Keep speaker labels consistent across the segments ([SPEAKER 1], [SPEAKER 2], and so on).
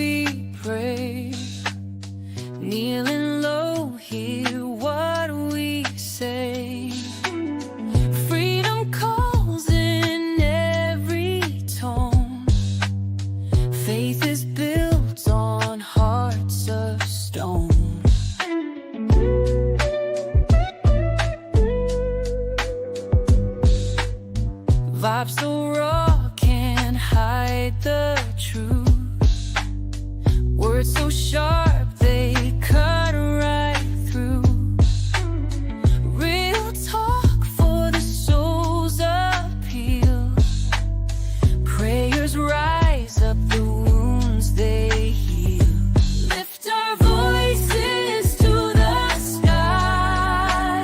[SPEAKER 1] we pray, kneeling low, hear what we say. Freedom calls in every tone. Faith is built on hearts of stone. Vibes so raw, can't hide the truth. Words so sharp, they cut right through. Real talk for the soul's appeal. Prayers rise up the wounds they heal. Lift our voices to the sky,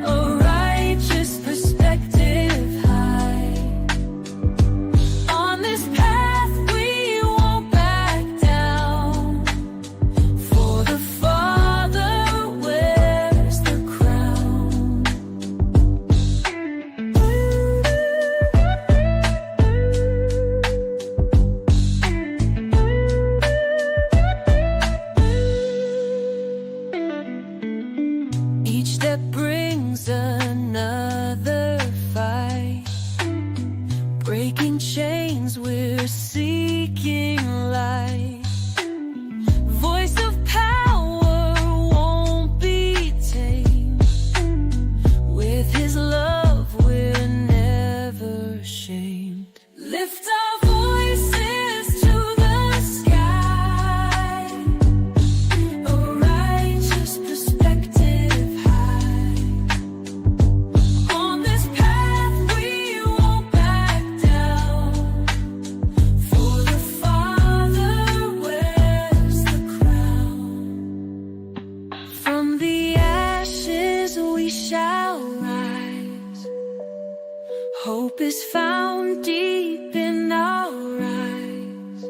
[SPEAKER 1] a righteous perspective high. On this path we won't back down, for the Father wears the crown. Each step brings another fight. Breaking chains, we're seeking light. Voice of power won't be tamed. With his love, we're never ashamed. Lift our voices to the sky, a righteous perspective high. On this path we won't back down, for the Father wears the crown. From the ashes we shall rise. Hope is found deep in our eyes.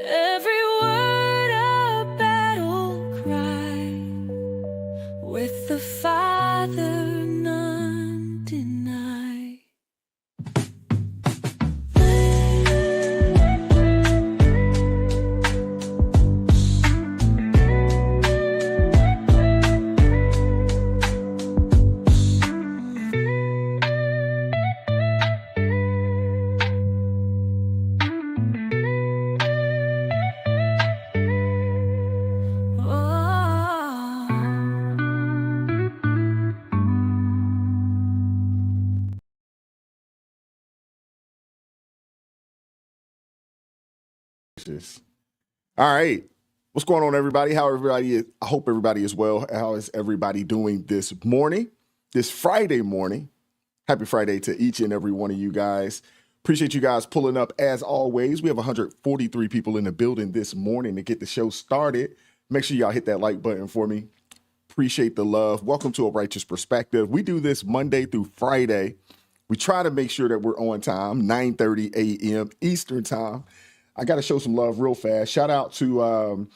[SPEAKER 1] Every word a battle cry. With the Father none deny.
[SPEAKER 2] All right. What's going on, everybody? How everybody is? I hope everybody is well. How is everybody doing this morning, this Friday morning? Happy Friday to each and every one of you guys. Appreciate you guys pulling up as always. We have 143 people in the building this morning to get the show started. Make sure y'all hit that like button for me. Appreciate the love. Welcome to A Righteous Perspective. We do this Monday through Friday. We try to make sure that we're on time, 9:30 a.m. Eastern time. I got to show some love real fast. Shout out to, all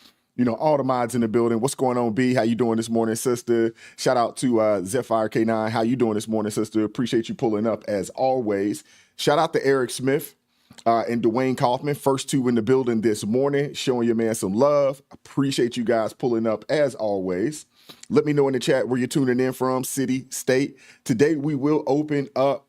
[SPEAKER 2] the mods in the building. What's going on, B? How you doing this morning, sister? Shout out to Zephyr K9. How you doing this morning, sister? Appreciate you pulling up as always. Shout out to Eric Smith and Dwayne Kaufman. First two in the building this morning, showing your man some love. Appreciate you guys pulling up as always. Let me know in the chat where you're tuning in from, city, state. Today we will open up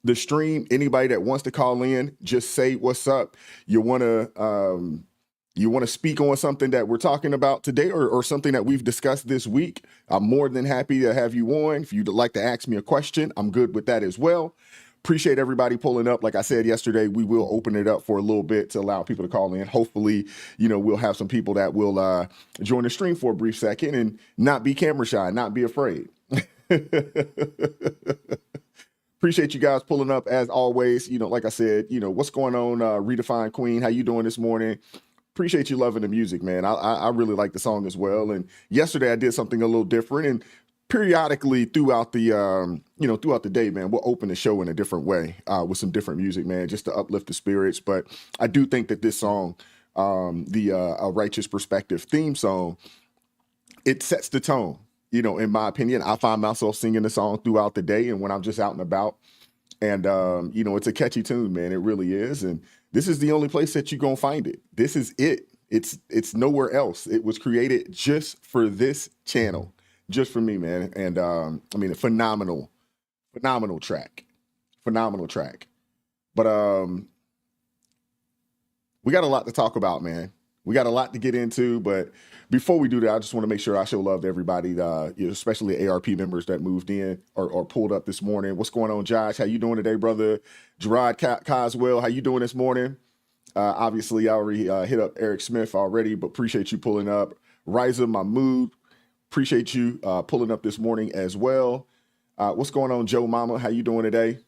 [SPEAKER 2] the stream. Anybody that wants to call in, just say what's up. You want to speak on something that we're talking about today, or something that we've discussed this week. I'm more than happy to have you on. If you'd like to ask me a question, I'm good with that as well. Appreciate everybody pulling up. Like I said yesterday, we will open it up for a little bit to allow people to call in. Hopefully, we'll have some people that will join the stream for a brief second and not be camera shy, not be afraid. Appreciate you guys pulling up as always. Like I said, what's going on, Redefined Queen? How you doing this morning? Appreciate you loving the music, man. I really like the song as well. And yesterday I did something a little different. And periodically throughout the day, man, we'll open the show in a different way with some different music, man, just to uplift the spirits. But I do think that this song, the A Righteous Perspective theme song, it sets the tone. In my opinion, I find myself singing the song throughout the day and when I'm just out and about. And, it's a catchy tune, man. It really is. And This is the only place that you're going to find it. This is it. It's nowhere else. It was created just for this channel, just for me, man. And I mean, a phenomenal track. Phenomenal track. But we got a lot to talk about, man. We got a lot to get into, but before we do that, I just want to make sure I show love to everybody, especially ARP members that moved in or pulled up this morning. What's going on, Josh? How you doing today, brother? Gerard Coswell, how you doing this morning? Obviously, I already hit up Eric Smith already, but appreciate you pulling up. Riza Mahmood, appreciate you pulling up this morning as well. What's going on, Joe Mama? How you doing today?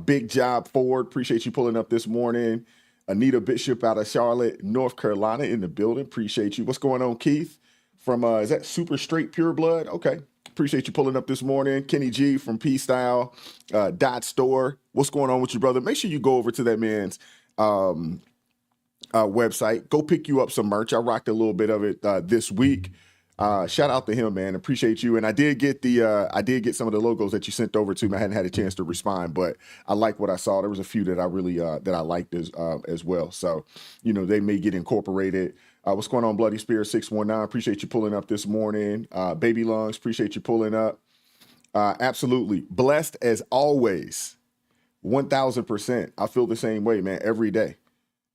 [SPEAKER 2] Big Job Ford, appreciate you pulling up this morning. Anita Bishop out of Charlotte, North Carolina in the building. Appreciate you. What's going on, Keith? From, is that Super Straight Pure Blood? Okay. Appreciate you pulling up this morning. Kenny G from P Style, Dot Store. What's going on with you, brother? Make sure you go over to that man's website. Go pick you up some merch. I rocked a little bit of it this week. Shout out to him, man. Appreciate you. And I did get some of the logos that you sent over to me. I hadn't had a chance to respond, but I like what I saw. There was a few that I really that I liked as well. So, they may get incorporated. What's going on, Bloody Spirit 619? Appreciate you pulling up this morning. Baby Lungs, appreciate you pulling up. Absolutely. Blessed as always. 1000%. I feel the same way, man. Every day.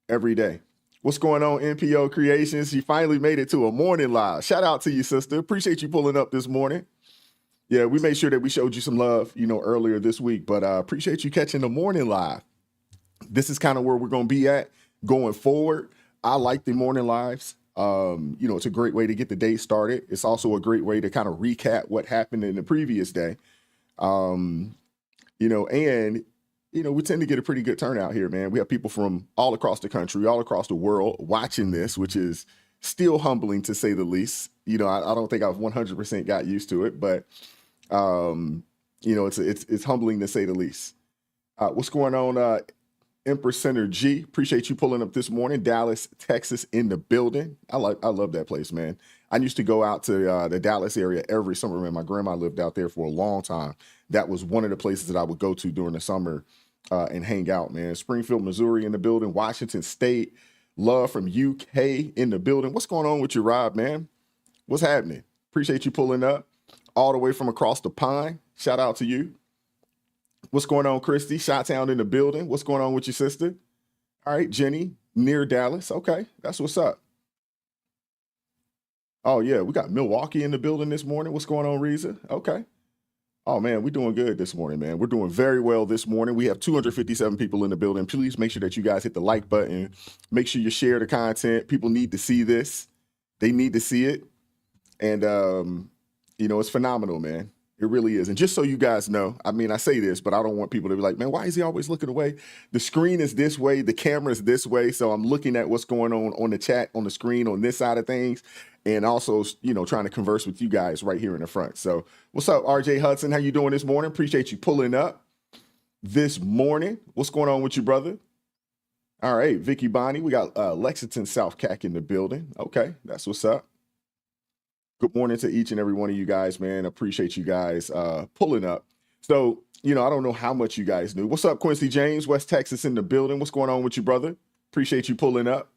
[SPEAKER 2] Every day. What's going on, NPO Creations? You finally made it to a morning live. Shout out to you, sister. Appreciate you pulling up this morning. Yeah, we made sure that we showed you some love, earlier this week, but appreciate you catching the morning live. This is kind of where we're going to be at going forward. I like the morning lives. It's a great way to get the day started. It's also a great way to kind of recap what happened in the previous day. We tend to get a pretty good turnout here, man. We have people from all across the country, all across the world watching this, which is still humbling to say the least. I don't think I've 100% got used to it, but it's humbling to say the least. What's going on, Empress Center G? Appreciate you pulling up this morning. Dallas, Texas in the building. I love that place, man. I used to go out to the Dallas area every summer, man. My grandma lived out there for a long time. That was one of the places that I would go to during the summer and hang out, man. Springfield, Missouri in the building. Washington State. Love from UK in the building. What's going on with you, Rob, man? What's happening? Appreciate you pulling up all the way from across the pond. Shout out to you. What's going on, Christy? Chi-Town in the building. What's going on with your sister? All right, Jenny, near Dallas. Okay, that's what's up. Oh, yeah, we got Milwaukee in the building this morning. What's going on, Reza? Okay. Oh, man, we're doing good this morning, man. We're doing very well this morning. We have 257 people in the building. Please make sure that you guys hit the like button. Make sure you share the content. People need to see this. They need to see it. And, it's phenomenal, man. It really is. And just so you guys know, I mean, I say this, but I don't want people to be like, man, why is he always looking away? The screen is this way. The camera is this way. So I'm looking at what's going on the chat, on the screen, on this side of things. And also, trying to converse with you guys right here in the front. So what's up, RJ Hudson? How you doing this morning? Appreciate you pulling up this morning. What's going on with you, brother? All right, Vicky Bonnie. We got Lexington, South Cac in the building. Okay, that's what's up. Good morning to each and every one of you guys, man. Appreciate you guys pulling up. So, I don't know how much you guys knew. What's up, Quincy James, West Texas in the building? What's going on with you, brother? Appreciate you pulling up.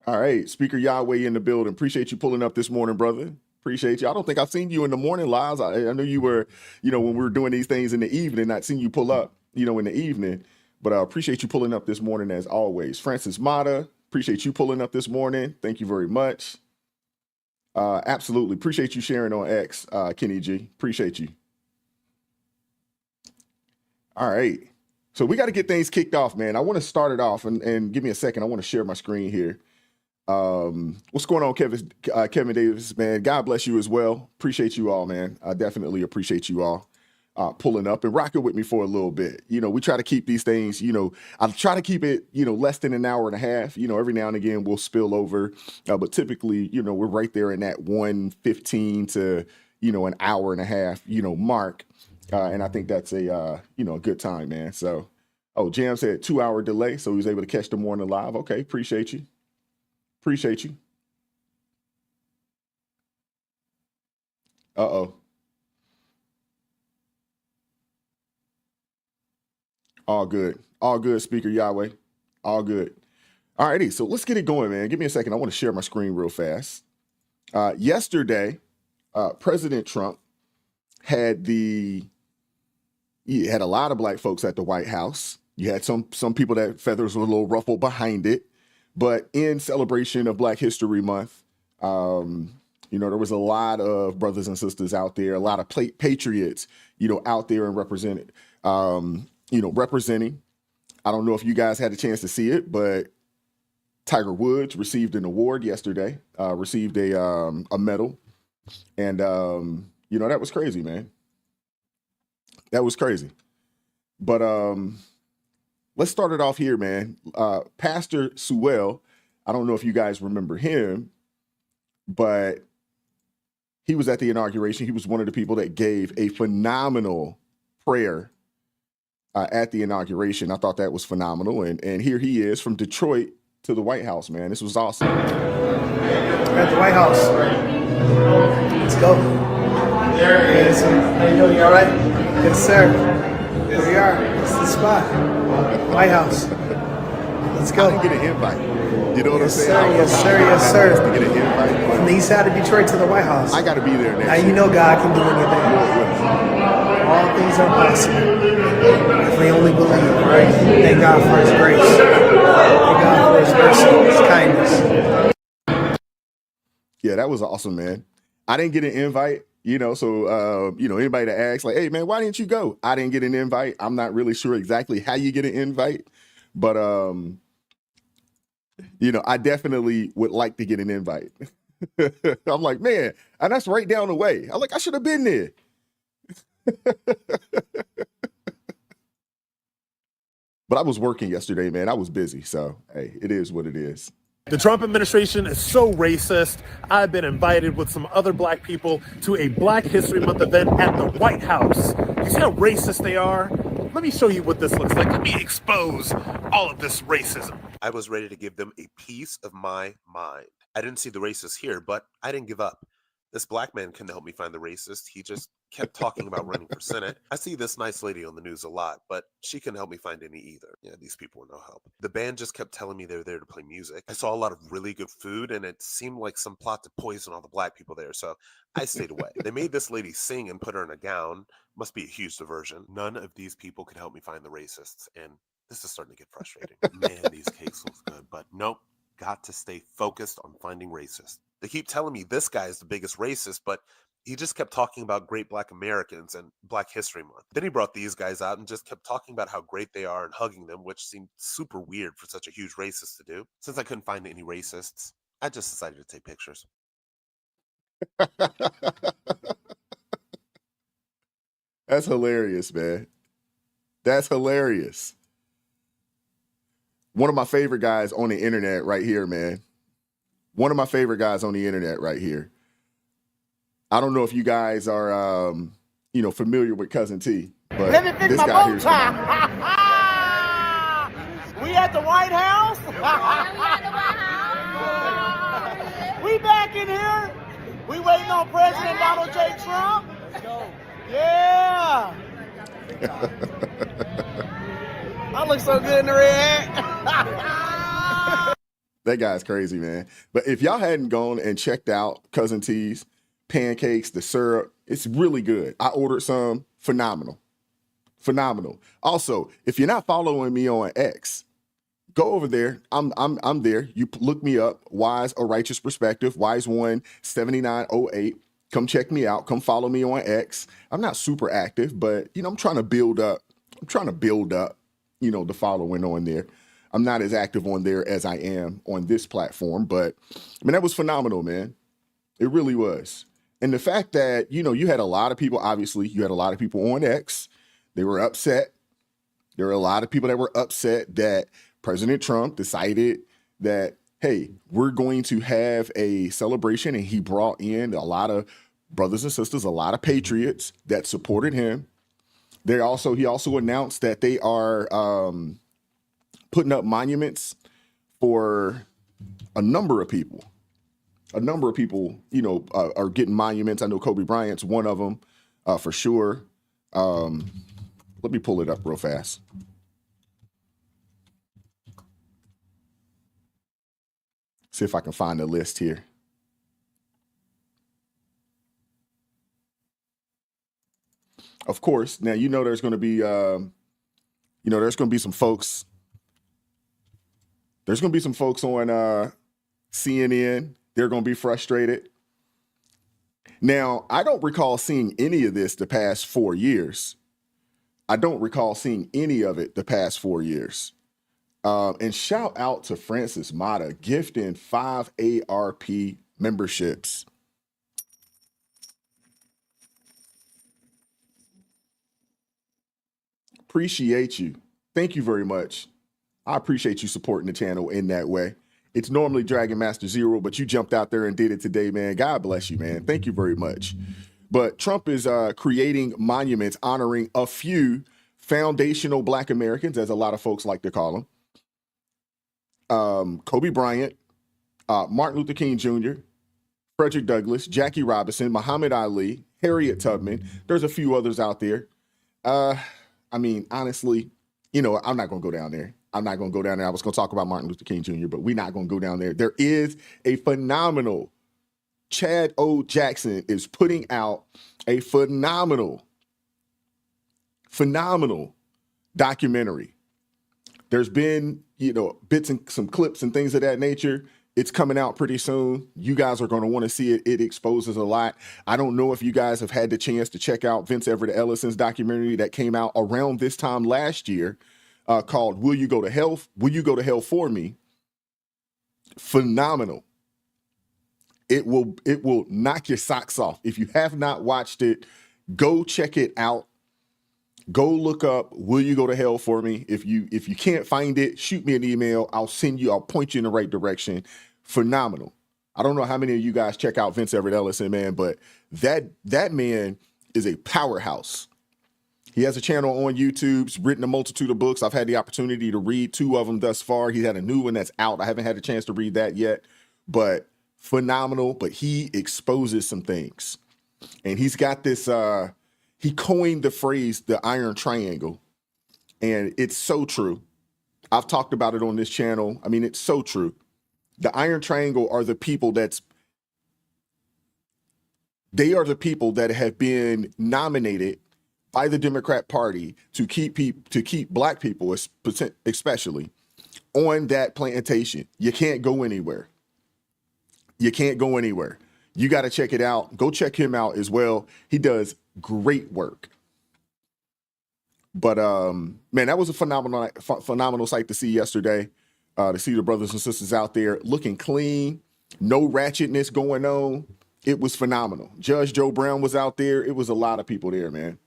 [SPEAKER 2] All right, Speaker Yahweh in the building. Appreciate you pulling up this morning, brother. Appreciate you. I don't think I've seen you in the morning lives. I know you were, when we were doing these things in the evening, not seeing you pull up, in the evening. But I appreciate you pulling up this morning as always. Francis Mata, appreciate you pulling up this morning. Thank you very much. Absolutely. Appreciate you sharing on X, Kenny G. Appreciate you. All right. So we got to get things kicked off, man. I want to start it off and give me a second. I want to share my screen here. What's going on, Kevin Davis, man? God bless you as well. Appreciate you all, man. I definitely appreciate you all pulling up and rocking with me for a little bit. We try to keep these things, I try to keep it, less than an hour and a half. Every now and again we'll spill over, but typically, we're right there in that 1:15 to, an hour and a half, mark. And I think that's a good time, man. So, Jam said 2-hour delay, so he was able to catch the morning live. Okay, appreciate you. Appreciate you. Uh-oh. All good. All good, Speaker Yahweh. All good. All righty, so let's get it going, man. Give me a second. I want to share my screen real fast. Yesterday, President Trump had he had a lot of black folks at the White House. You had some people that feathers were a little ruffled behind it, but in celebration of Black History Month, there was a lot of brothers and sisters out there, a lot of patriots, out there and representing. I don't know if you guys had a chance to see it, but Tiger Woods received an award yesterday, received a medal. And, that was crazy, man. That was crazy. But let's start it off here, man. Pastor Sewell, I don't know if you guys remember him, but he was at the inauguration. He was one of the people that gave a phenomenal prayer at the inauguration. I thought that was phenomenal. And here he is from Detroit to the White House, man. This was awesome.
[SPEAKER 3] We're at the White House. Let's go. Yes, how you doing? You all right? Yes, sir. Here we are. This is the spot. White House. Let's go.
[SPEAKER 2] I didn't get an invite. You know what I'm saying?
[SPEAKER 3] Yes, sir. Yes, sir.
[SPEAKER 2] To get an invite.
[SPEAKER 3] From the east side of Detroit to the White House.
[SPEAKER 2] I got to be there next
[SPEAKER 3] Now
[SPEAKER 2] year.
[SPEAKER 3] you know God can do anything. All things are possible if we only believe, right? Thank God for His grace. Thank God for His mercy, His kindness.
[SPEAKER 2] Yeah, that was awesome, man. I didn't get an invite, so, anybody that asks, like, hey, man, why didn't you go? I didn't get an invite. I'm not really sure exactly how you get an invite, but, I definitely would like to get an invite. I'm like, man, and that's right down the way. I'm like, I should have been there. But I was working yesterday, man. I was busy. So, hey, it is what it is.
[SPEAKER 4] The Trump administration is so racist. I've been invited with some other black people to a Black History Month event at the White House. You see how racist they are? Let me show you what this looks like. Let me expose all of this racism.
[SPEAKER 5] I was ready to give them a piece of my mind. I didn't see the racist here, but I didn't give up. This black man couldn't help me find the racist. He just kept talking about running for Senate. I see this nice lady on the news a lot, but she couldn't help me find any either. Yeah, these people were no help. The band just kept telling me they were there to play music. I saw a lot of really good food, and it seemed like some plot to poison all the black people there, so I stayed away. They made this lady sing and put her in a gown. Must be a huge diversion. None of these people could help me find the racists, and this is starting to get frustrating. Man, these cakes look good, but nope. Got to stay focused on finding racists. They keep telling me this guy is the biggest racist, but he just kept talking about great black Americans and Black History Month. Then he brought these guys out and just kept talking about how great they are and hugging them, which seemed super weird for such a huge racist to do. Since I couldn't find any racists, I just decided to take pictures.
[SPEAKER 2] That's hilarious, man. That's hilarious. One of my favorite guys on the internet right here, man. One of my favorite guys on the internet right here. I don't know if you guys are, familiar with Cousin T, but
[SPEAKER 6] Let me fix
[SPEAKER 2] this
[SPEAKER 6] my
[SPEAKER 2] guy
[SPEAKER 6] bow
[SPEAKER 2] here is
[SPEAKER 6] tie.
[SPEAKER 2] phenomenal.
[SPEAKER 6] We at the White House. We back in here. We waiting on President Donald J. Trump. Let's go. Yeah. I look so good in the red.
[SPEAKER 2] That guy's crazy, man. But if y'all hadn't gone and checked out Cousin T's pancakes, the syrup, it's really good. I ordered some. Phenomenal. Also, if you're not following me on X, go over there. I'm there. You look me up. Wise A Righteous Perspective. Wise 17908. Come check me out. Come follow me on X. I'm not super active, but I'm trying to build up. The following on there. I'm not as active on there as I am on this platform, but that was phenomenal, man. It really was. And the fact that, you had a lot of people, obviously, you had a lot of people on X. They were upset. There were a lot of people that were upset that President Trump decided that, hey, we're going to have a celebration. And he brought in a lot of brothers and sisters, a lot of patriots that supported him. He also announced that they are putting up monuments for a number of people. Are getting monuments. I know Kobe Bryant's one of them for sure. Let me pull it up real fast. See if I can find the list here. Of course, now there's going to be there's going to be some folks. There's going to be some folks on CNN. They're going to be frustrated. Now, I don't recall seeing any of this the past 4 years. I don't recall seeing any of it the past 4 years. And shout out to Francis Mata gifting 5 ARP memberships. Appreciate you. Thank you very much. I appreciate you supporting the channel in that way. It's normally Dragon Master Zero, but you jumped out there and did it today, man. God bless you, man. Thank you very much. But Trump is creating monuments honoring a few foundational Black Americans, as a lot of folks like to call them. Kobe Bryant, Martin Luther King Jr., Frederick Douglass, Jackie Robinson, Muhammad Ali, Harriet Tubman. There's a few others out there. I mean, honestly, I'm not going to go down there. I was going to talk about Martin Luther King Jr., but we're not going to go down there. There is a phenomenal, Chad O. Jackson is putting out a phenomenal documentary. There's been, bits and some clips and things of that nature. It's coming out pretty soon. You guys are going to want to see it. It exposes a lot. I don't know if you guys have had the chance to check out Vince Everett Ellison's documentary that came out around this time last year, called Will You Go to Hell? Will You Go to Hell for Me? Phenomenal. It will knock your socks off. If you have not watched it, go check it out. Go look up Will You Go to Hell for Me? If you can't find it, shoot me an email. I'll point you in the right direction. Phenomenal. I don't know how many of you guys check out Vince Everett Ellison, man, but that man is a powerhouse. He has a channel on YouTube. He's written a multitude of books. I've had the opportunity to read 2 of them thus far. He had a new one that's out. I haven't had a chance to read that yet, but phenomenal. But he exposes some things. And he's got this, he coined the phrase, the iron triangle. And it's so true. I've talked about it on this channel. I mean, it's so true. The iron triangle are the people that have been nominated by the Democrat Party to keep Black people, especially, on that plantation. You can't go anywhere. You can't go anywhere. You got to check it out. Go check him out as well. He does great work. But man, that was a phenomenal sight to see yesterday. To see the brothers and sisters out there looking clean, no ratchetness going on. It was phenomenal. Judge Joe Brown was out there. It was a lot of people there, man.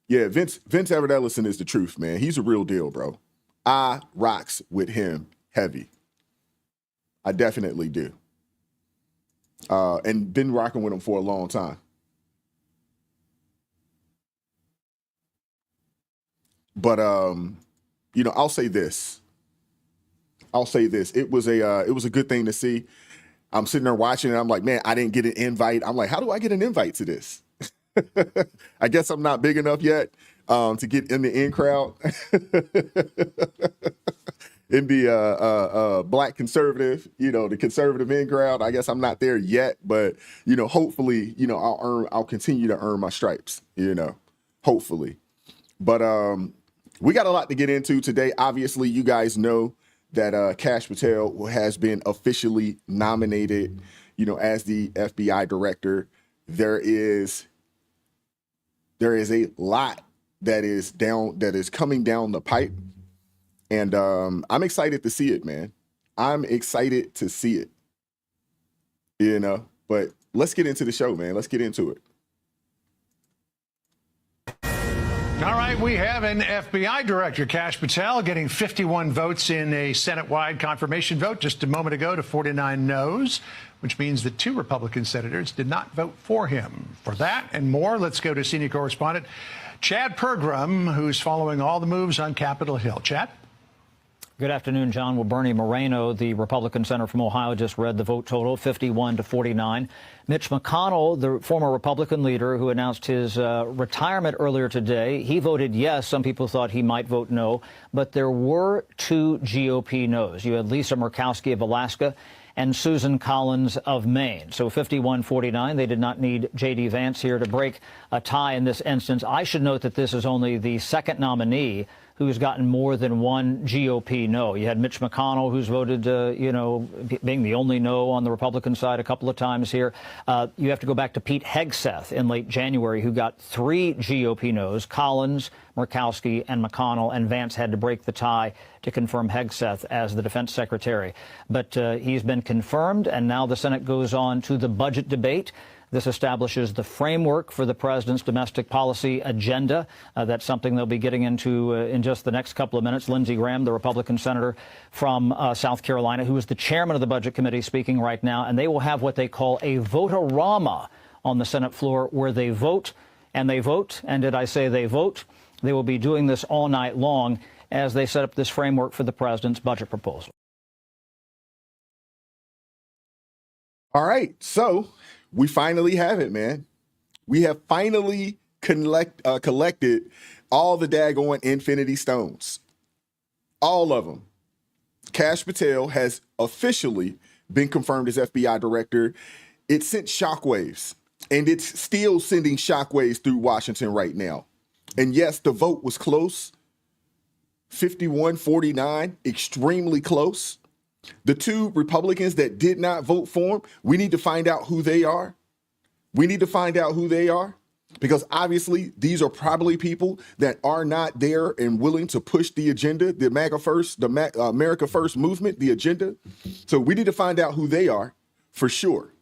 [SPEAKER 2] Yeah, Vince Everett Ellison is the truth, man. He's a real deal, bro. I rocks with him heavy. I definitely do. And been rocking with him for a long time. But I'll say this. It was a good thing to see. I'm sitting there watching and I'm like, man, I didn't get an invite. I'm like, how do I get an invite to this? I guess I'm not big enough yet to get in the in crowd. In the Black conservative, the conservative in crowd. I guess I'm not there yet, but hopefully, I'll continue to earn my stripes, hopefully. But we got a lot to get into today. Obviously, you guys know that Kash Patel has been officially nominated, as the FBI director. There is a lot that is coming down the pipe. And I'm excited to see it, man. I'm excited to see it, but let's get into the show, man. Let's get into it.
[SPEAKER 7] All right, we have an FBI director, Kash Patel, getting 51 votes in a Senate-wide confirmation vote just a moment ago to 49 noes, which means that 2 Republican senators did not vote for him. For that and more, let's go to senior correspondent Chad Pergram, who's following all the moves on Capitol Hill. Chad?
[SPEAKER 8] Good afternoon, John. Well, Bernie Moreno, the Republican senator from Ohio, just read the vote total, 51-49. Mitch McConnell, the former Republican leader who announced his retirement earlier today, he voted yes. Some people thought he might vote no, but there were 2 GOP no's. You had Lisa Murkowski of Alaska and Susan Collins of Maine. So 51-49. They did not need J.D. Vance here to break a tie in this instance. I should note that this is only the second nominee who's gotten more than one GOP no. You had Mitch McConnell, who's voted, being the only no on the Republican side a couple of times here. You have to go back to Pete Hegseth in late January, who got 3 GOP no's: Collins, Murkowski, and McConnell. And Vance had to break the tie to confirm Hegseth as the defense secretary. But he's been confirmed, and now the Senate goes on to the budget debate. This establishes the framework for the president's domestic policy agenda. That's something they'll be getting into in just the next couple of minutes. Lindsey Graham, the Republican senator from South Carolina, who is the chairman of the Budget Committee, speaking right now. And they will have what they call a vote-a-rama on the Senate floor, where they vote and they vote. And did I say they vote? They will be doing this all night long as they set up this framework for the president's budget proposal.
[SPEAKER 2] All right, so we finally have it, man. We have finally collected all the daggone Infinity Stones. All of them. Kash Patel has officially been confirmed as FBI director. It sent shockwaves, and it's still sending shockwaves through Washington right now. And yes, the vote was close. 51-49, extremely close. The 2 Republicans that did not vote for him, we need to find out who they are. We need to find out who they are, because obviously these are probably people that are not there and willing to push the agenda, the America First movement, the agenda. So we need to find out who they are for sure.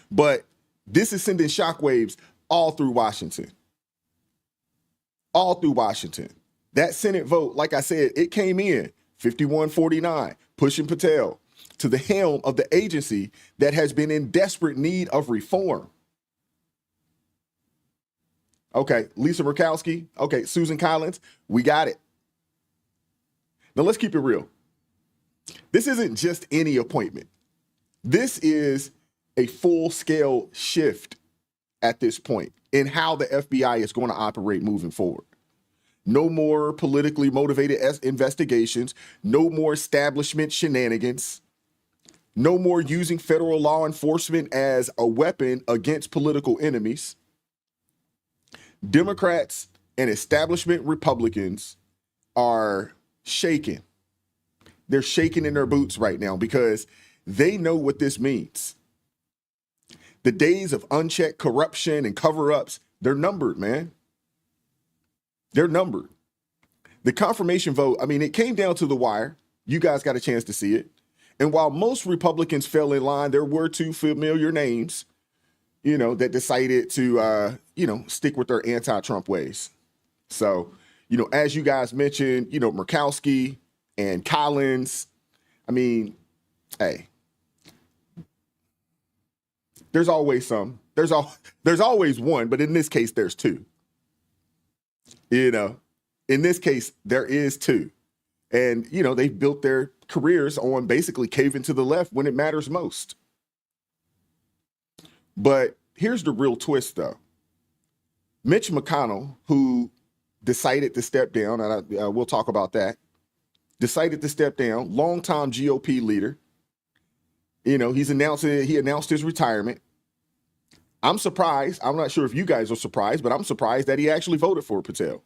[SPEAKER 2] But this is sending shockwaves all through Washington. All through Washington. That Senate vote, like I said, it came in 51-49, pushing Patel to the helm of the agency that has been in desperate need of reform. Okay, Lisa Murkowski. Okay, Susan Collins. We got it. Now let's keep it real. This isn't just any appointment. This is a full-scale shift at this point in how the FBI is going to operate moving forward. No more politically motivated investigations. No more establishment shenanigans. No more using federal law enforcement as a weapon against political enemies. Democrats and establishment Republicans are shaking. They're shaking in their boots right now because they know what this means. The days of unchecked corruption and cover-ups, they're numbered, man. They're numbered. The confirmation vote, I mean, it came down to the wire. You guys got a chance to see it. And while most Republicans fell in line, there were 2 familiar names, that decided to, stick with their anti-Trump ways. So, as you guys mentioned, Murkowski and Collins, I mean, hey, there's always some. There's always one, but in this case, there's 2. In this case, there is 2. And, they've built their careers on basically caving to the left when it matters most. But here's the real twist, though. Mitch McConnell, who decided to step down, and we'll talk about that, decided to step down, longtime GOP leader. He announced his retirement. I'm surprised. I'm not sure if you guys are surprised, but I'm surprised that he actually voted for Patel.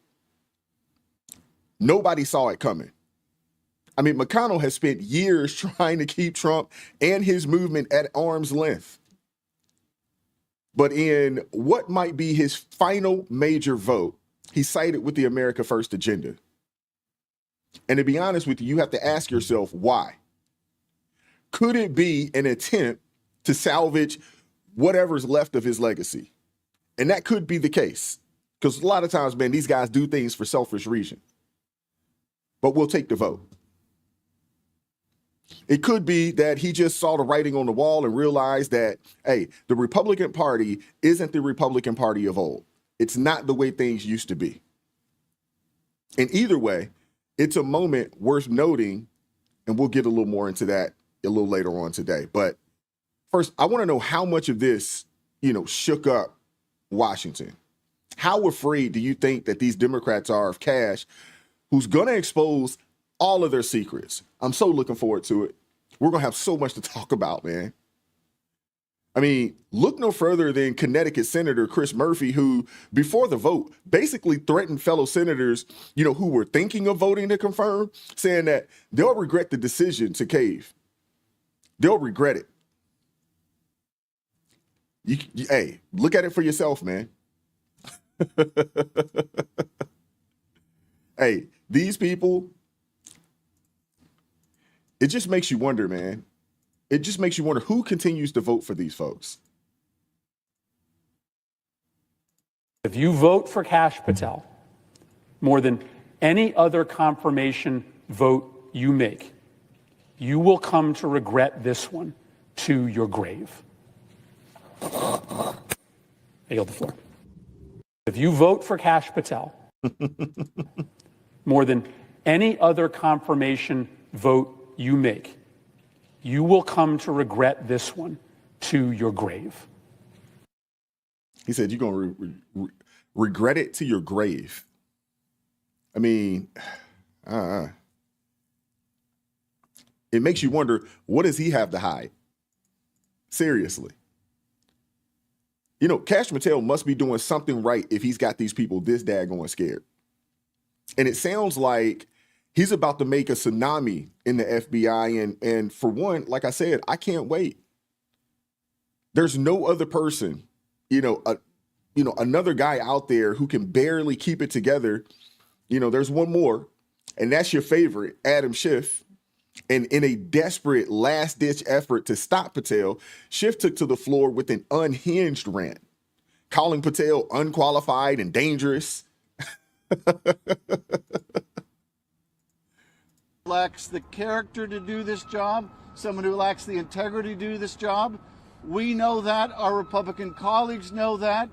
[SPEAKER 2] Nobody saw it coming. I mean, McConnell has spent years trying to keep Trump and his movement at arm's length. But in what might be his final major vote, he sided with the America First agenda. And to be honest with you, you have to ask yourself why. Could it be an attempt to salvage whatever's left of his legacy? And that could be the case, because a lot of times, man, these guys do things for selfish reasons. But we'll take the vote. It could be that he just saw the writing on the wall and realized that, hey, the Republican Party isn't the Republican Party of old. It's not the way things used to be. And either way, it's a moment worth noting, and we'll get a little more into that a little later on today. But first, I want to know how much of this, shook up Washington. How afraid do you think that these Democrats are of Kash, who's going to expose all of their secrets? I'm so looking forward to it. We're going to have so much to talk about, man. I mean, look no further than Connecticut Senator Chris Murphy, who, before the vote, basically threatened fellow senators, who were thinking of voting to confirm, saying that they'll regret the decision to cave. They'll regret it. Hey, look at it for yourself, man. Hey, these people, it just makes you wonder, man. It just makes you wonder who continues to vote for these folks.
[SPEAKER 9] If you vote for Kash Patel more than any other confirmation vote you make, you will come to regret this one to your grave. I yield the floor. If you vote for Kash Patel more than any other confirmation vote you make, you will come to regret this one to your grave.
[SPEAKER 2] He said you're going to regret it to your grave. I mean, it makes you wonder, what does he have to hide? Seriously. Kash Patel must be doing something right if he's got these people this daggone scared. And it sounds like he's about to make a tsunami in the FBI. And for one, like I said, I can't wait. There's no other person, another guy out there who can barely keep it together. There's one more, and that's your favorite, Adam Schiff. And in a desperate last-ditch effort to stop Patel, Schiff took to the floor with an unhinged rant, calling Patel unqualified and dangerous.
[SPEAKER 6] Lacks the character to do this job, someone who lacks the integrity to do this job. We know that. Our Republican colleagues know that.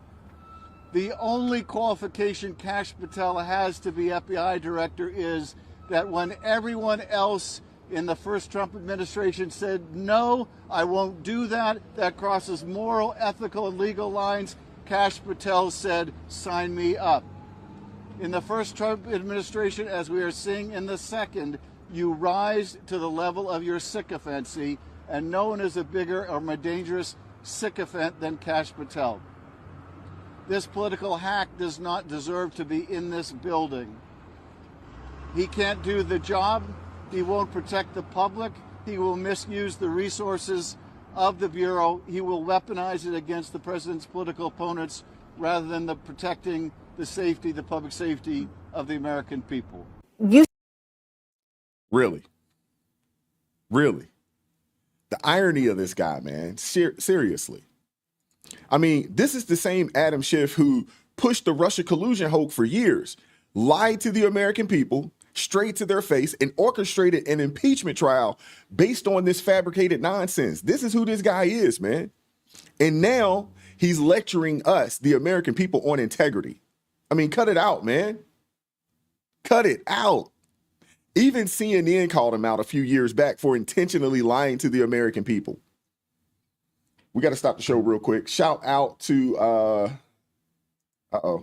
[SPEAKER 6] The only qualification Kash Patel has to be FBI director is that when everyone else in the first Trump administration said, no, I won't do that, that crosses moral, ethical, and legal lines, Kash Patel said, sign me up. In the first Trump administration, as we are seeing in the second, you rise to the level of your sycophancy, and no one is a bigger or more dangerous sycophant than Kash Patel. This political hack does not deserve to be in this building. He can't do the job. He won't protect the public. He will misuse the resources of the Bureau. He will weaponize it against the president's political opponents rather than protecting the safety, the public safety of the American people.
[SPEAKER 2] Really? The irony of this guy, man. Seriously. I mean, this is the same Adam Schiff who pushed the Russia collusion hoax for years, lied to the American people, straight to their face, and orchestrated an impeachment trial based on this fabricated nonsense. This is who this guy is, man. And now he's lecturing us, the American people, on integrity. I mean, cut it out, man. Cut it out. Even CNN called him out a few years back for intentionally lying to the American people. We got to stop the show real quick. Shout out to, how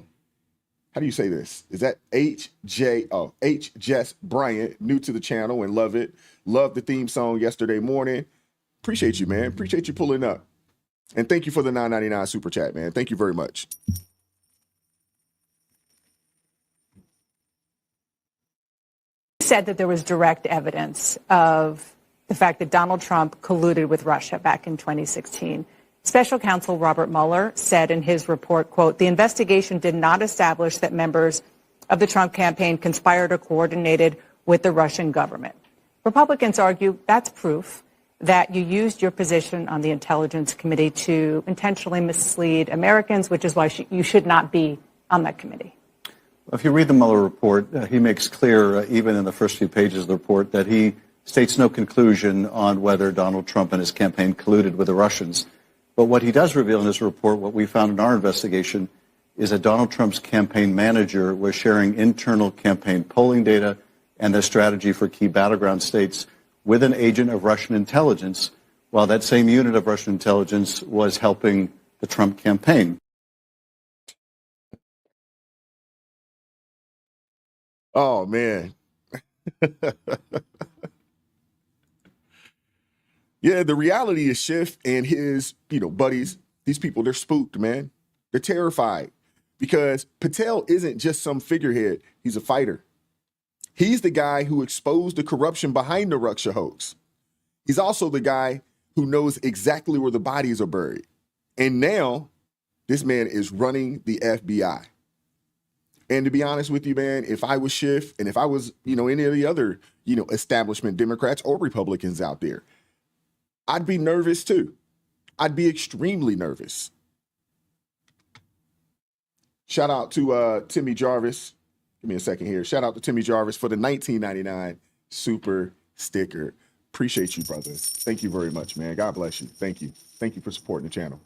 [SPEAKER 2] do you say this? Is that H. Jess Bryant, new to the channel and love it. Love the theme song yesterday morning. Appreciate you, man. Appreciate you pulling up. And thank you for the $9.99 super chat, man. Thank you very much.
[SPEAKER 10] Said that there was direct evidence of the fact that Donald Trump colluded with Russia back in 2016. Special counsel Robert Mueller said in his report, quote, the investigation did not establish that members of the Trump campaign conspired or coordinated with the Russian government. Republicans argue that's proof that you used your position on the Intelligence Committee to intentionally mislead Americans, which is why you should not be on that committee.
[SPEAKER 11] If you read the Mueller report, he makes clear, even in the first few pages of the report, that he states no conclusion on whether Donald Trump and his campaign colluded with the Russians. But what he does reveal in his report, what we found in our investigation, is that Donald Trump's campaign manager was sharing internal campaign polling data and the strategy for key battleground states with an agent of Russian intelligence, while that same unit of Russian intelligence was helping the Trump campaign.
[SPEAKER 2] Oh, man. Yeah, the reality is Schiff and his, buddies, these people, they're spooked, man. They're terrified because Patel isn't just some figurehead. He's a fighter. He's the guy who exposed the corruption behind the Russia hoax. He's also the guy who knows exactly where the bodies are buried. And now this man is running the FBI. And to be honest with you, man, if I was Schiff and if I was, any of the other, establishment Democrats or Republicans out there, I'd be nervous too. I'd be extremely nervous. Shout out to Timmy Jarvis. Give me a second here. Shout out to Timmy Jarvis for the 1999 super sticker. Appreciate you, brothers. Thank you very much, man. God bless you. Thank you. Thank you for supporting the channel.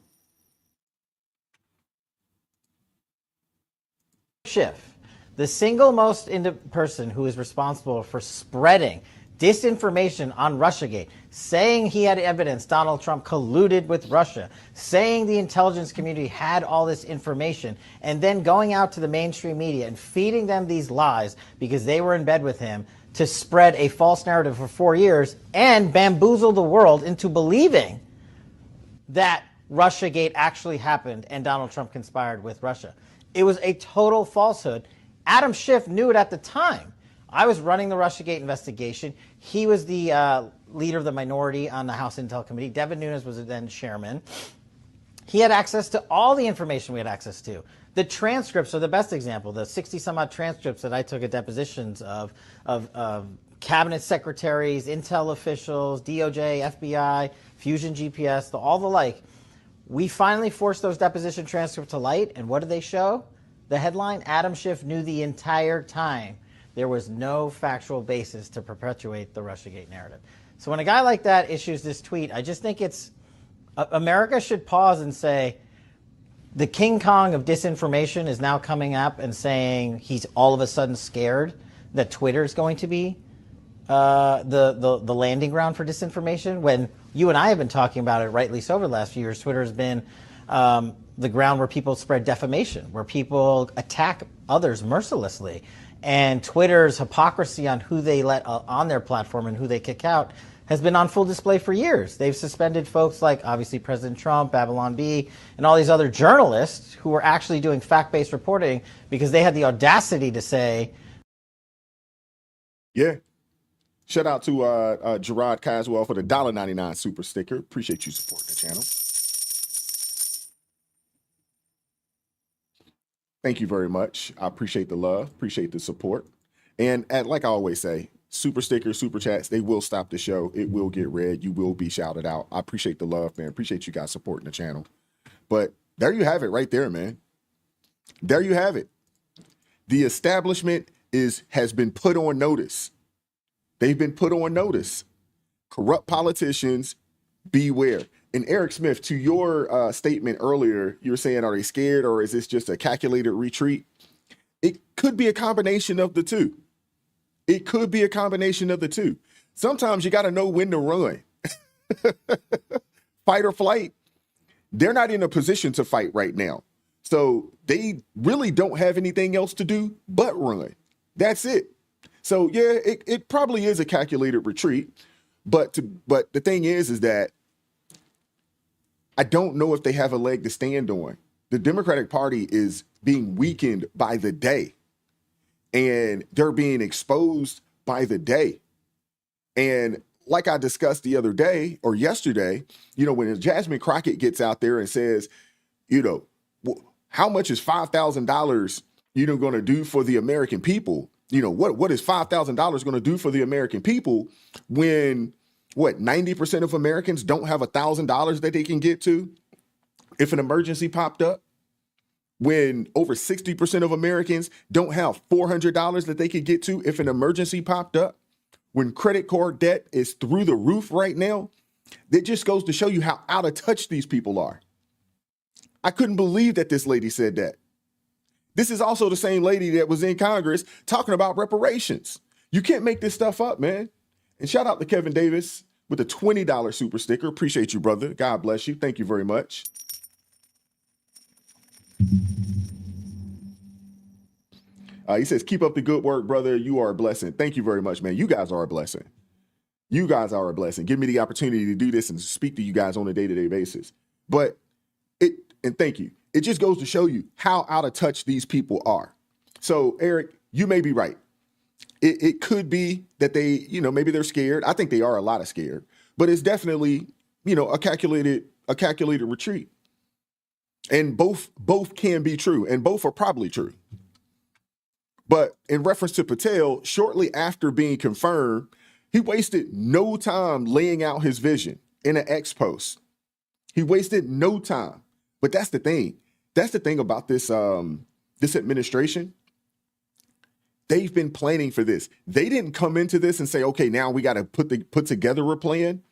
[SPEAKER 12] Schiff, the single most person who is responsible for spreading disinformation on Russiagate, saying he had evidence Donald Trump colluded with Russia, saying the intelligence community had all this information, and then going out to the mainstream media and feeding them these lies because they were in bed with him to spread a false narrative for 4 years and bamboozle the world into believing that Russiagate actually happened and Donald Trump conspired with Russia. It was a total falsehood. Adam Schiff knew it at the time. I was running the Russiagate investigation. He was the leader of the minority on the House Intel Committee. Devin Nunes was then chairman. He had access to all the information we had access to. The transcripts are the best example. The 60-some-odd transcripts that I took at depositions of cabinet secretaries, Intel officials, DOJ, FBI, Fusion GPS, all the like. We finally forced those deposition transcripts to light, and what did they show? The headline, Adam Schiff knew the entire time there was no factual basis to perpetuate the Russiagate narrative. So when a guy like that issues this tweet, I just think America should pause and say, the King Kong of disinformation is now coming up and saying he's all of a sudden scared that Twitter is going to be the landing ground for disinformation, when you and I have been talking about it rightly so over the last few years. Twitter has been the ground where people spread defamation, where people attack others mercilessly. And Twitter's hypocrisy on who they let on their platform and who they kick out has been on full display for years. They've suspended folks like, obviously, President Trump, Babylon Bee, and all these other journalists who were actually doing fact-based reporting because they had the audacity to say...
[SPEAKER 2] Yeah. Shout out to Gerard Caswell for the $1.99 super sticker. Appreciate you supporting the channel. Thank you very much. I appreciate the love, appreciate the support. And like I always say, super stickers, super chats, they will stop the show. It will get read. You will be shouted out. I appreciate the love, man. Appreciate you guys supporting the channel. But there you have it right there, man. There you have it. The establishment has been put on notice. They've been put on notice. Corrupt politicians, beware. And Eric Smith, to your statement earlier, you were saying, are they scared or is this just a calculated retreat? It could be a combination of the two. It could be a combination of the two. Sometimes you got to know when to run. Fight or flight. They're not in a position to fight right now. So they really don't have anything else to do but run. That's it. So, yeah, it probably is a calculated retreat. But the thing is that I don't know if they have a leg to stand on. The Democratic Party is being weakened by the day, and they're being exposed by the day. And like I discussed the other day or yesterday, when Jasmine Crockett gets out there and says, how much is $5,000, going to do for the American people? What is $5,000 going to do for the American people when 90% of Americans don't have $1,000 that they can get to if an emergency popped up? When over 60% of Americans don't have $400 that they could get to if an emergency popped up? When credit card debt is through the roof right now? That just goes to show you how out of touch these people are. I couldn't believe that this lady said that. This is also the same lady that was in Congress talking about reparations. You can't make this stuff up, man. And shout out to Kevin Davis with a $20 super sticker. Appreciate you, brother. God bless you. Thank you very much. He says, keep up the good work, brother. You are a blessing. Thank you very much, man. You guys are a blessing. You guys are a blessing. Give me the opportunity to do this and speak to you guys on a day-to-day basis. But and thank you. It just goes to show you how out of touch these people are. So, Eric, you may be right. It could be that they, maybe they're scared. I think they are a lot of scared, but it's definitely, a calculated retreat. And both can be true, and both are probably true. But in reference to Patel, shortly after being confirmed, he wasted no time laying out his vision in an X post. He wasted no time. But that's the thing. That's the thing about this this administration. They've been planning for this. They didn't come into this and say, okay, now we got to put together a plan.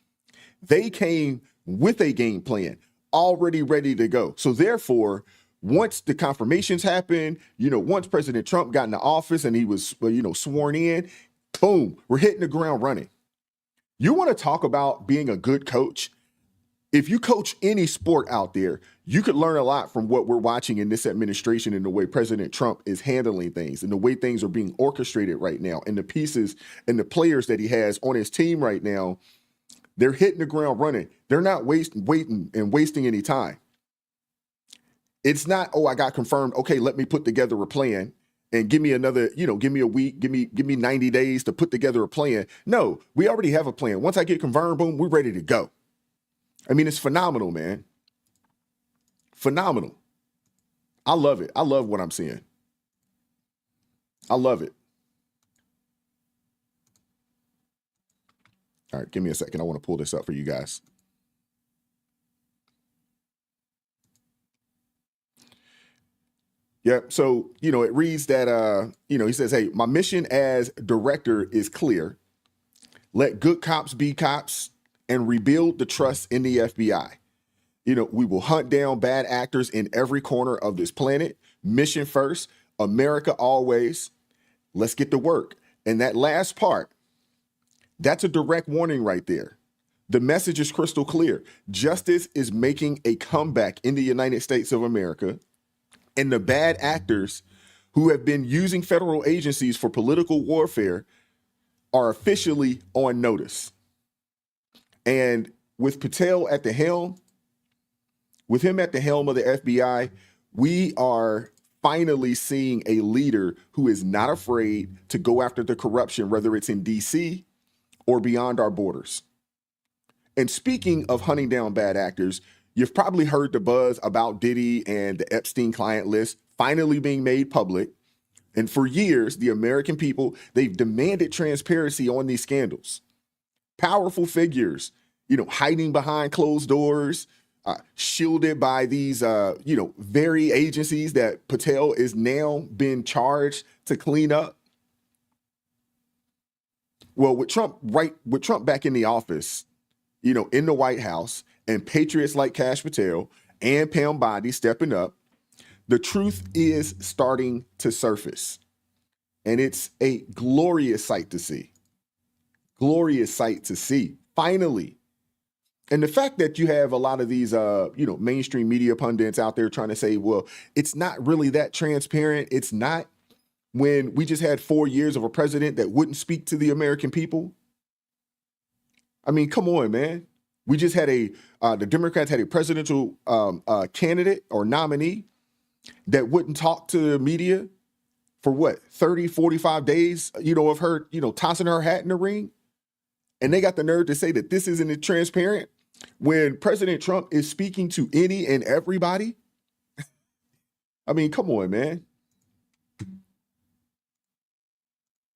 [SPEAKER 2] They came with a game plan already ready to go. So therefore, once the confirmations happened, once President Trump got into office and he was, sworn in, boom, we're hitting the ground running. You want to talk about being a good coach? If you coach any sport out there, you could learn a lot from what we're watching in this administration and the way President Trump is handling things and the way things are being orchestrated right now and the pieces and the players that he has on his team right now. They're hitting the ground running. They're not waiting any time. It's not, oh, I got confirmed. Okay, let me put together a plan and give me another, give me a week, give me 90 days to put together a plan. No, we already have a plan. Once I get confirmed, boom, we're ready to go. I mean, it's phenomenal, man. Phenomenal. I love it. I love what I'm seeing. I love it. All right, give me a second. I want to pull this up for you guys. Yeah, so, it reads that, he says, hey, my mission as director is clear. Let good cops be cops and rebuild the trust in the FBI. We will hunt down bad actors in every corner of this planet. Mission first, America always. Let's get to work. And that last part, that's a direct warning right there. The message is crystal clear. Justice is making a comeback in the United States of America. And the bad actors who have been using federal agencies for political warfare are officially on notice. And with Patel at the helm, with him at the helm of the FBI, we are finally seeing a leader who is not afraid to go after the corruption, whether it's in DC or beyond our borders. And speaking of hunting down bad actors, you've probably heard the buzz about Diddy and the Epstein client list finally being made public. And for years, the American people, they've demanded transparency on these scandals. Powerful figures, hiding behind closed doors, shielded by these, very agencies that Patel is now being charged to clean up. Well, with Trump back in the office, in the White House, and patriots like Kash Patel and Pam Bondi stepping up, the truth is starting to surface. And it's a glorious sight to see. Glorious sight to see, finally. And the fact that you have a lot of these, mainstream media pundits out there trying to say, well, it's not really that transparent. It's not, when we just had 4 years of a president that wouldn't speak to the American people. I mean, come on, man. We just had the Democrats had a presidential candidate or nominee that wouldn't talk to the media for 30, 45 days, of her, tossing her hat in the ring. And they got the nerve to say that this isn't transparent when President Trump is speaking to any and everybody. I mean, come on, man.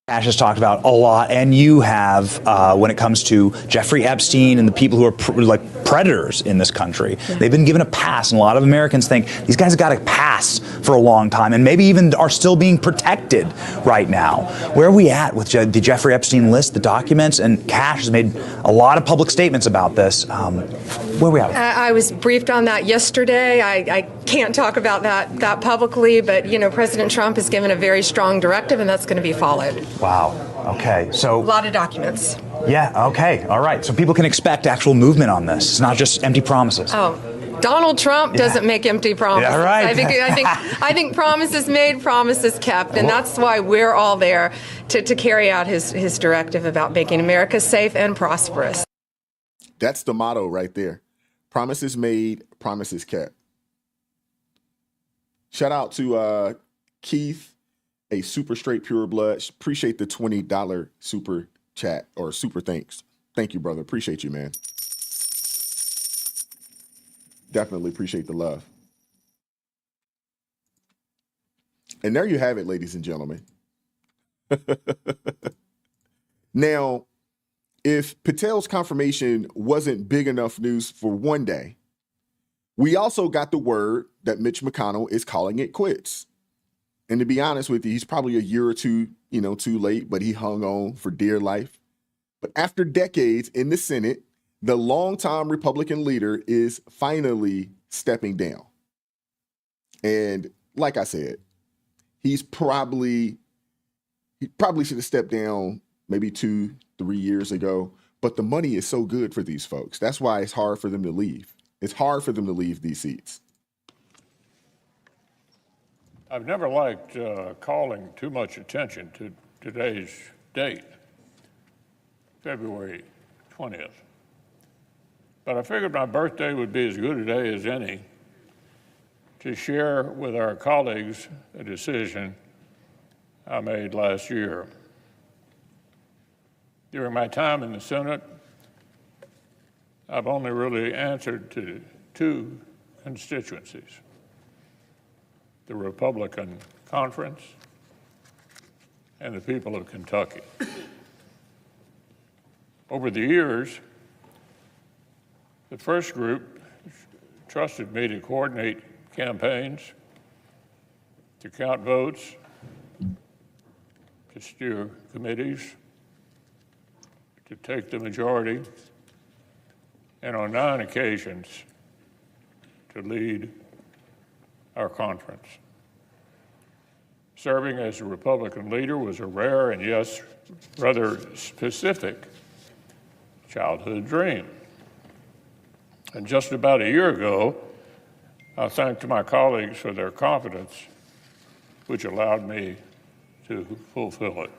[SPEAKER 13] Kash has talked about a lot, and you have, when it comes to Jeffrey Epstein and the people who are predators in this country. Yeah. They've been given a pass, and a lot of Americans think these guys have got a pass for a long time, and maybe even are still being protected right now. Where are we at with the Jeffrey Epstein list, the documents? And Kash has made a lot of public statements about this. Where are we at?
[SPEAKER 14] I was briefed on that yesterday. I can't talk about that publicly, but President Trump has given a very strong directive, and that's going to be followed.
[SPEAKER 13] Wow. Okay. So
[SPEAKER 14] a lot of documents.
[SPEAKER 13] Yeah. Okay. All right. So people can expect actual movement on this. It's not just empty promises.
[SPEAKER 14] Oh, Donald Trump doesn't make empty promises.
[SPEAKER 13] Yeah, right.
[SPEAKER 14] I think promises made, promises kept, and that's why we're all there to carry out his directive about making America safe and prosperous.
[SPEAKER 2] That's the motto right there. Promises made, promises kept. Shout out to Keith, a super straight pure blood. Appreciate the $20 super chat or super thanks. Thank you, brother. Appreciate you, man. Definitely appreciate the love. And there you have it, ladies and gentlemen. Now, if Patel's confirmation wasn't big enough news for one day, we also got the word that Mitch McConnell is calling it quits. And to be honest with you, he's probably a year or two, too late, but he hung on for dear life. But after decades in the Senate, the longtime Republican leader is finally stepping down. And like I said, he probably should have stepped down maybe 2-3 years ago. But the money is so good for these folks. That's why it's hard for them to leave. It's hard for them to leave these seats.
[SPEAKER 15] I've never liked calling too much attention to today's date, February 20th. But I figured my birthday would be as good a day as any to share with our colleagues a decision I made last year. During my time in the Senate, I've only really answered to two constituencies: the Republican Conference and the people of Kentucky. Over the years, the first group trusted me to coordinate campaigns, to count votes, to steer committees, to take the majority, and on 9 occasions, to lead our conference. Serving as a Republican leader was a rare and, yes, rather specific childhood dream. And just about a year ago, I thanked my colleagues for their confidence, which allowed me to fulfill it.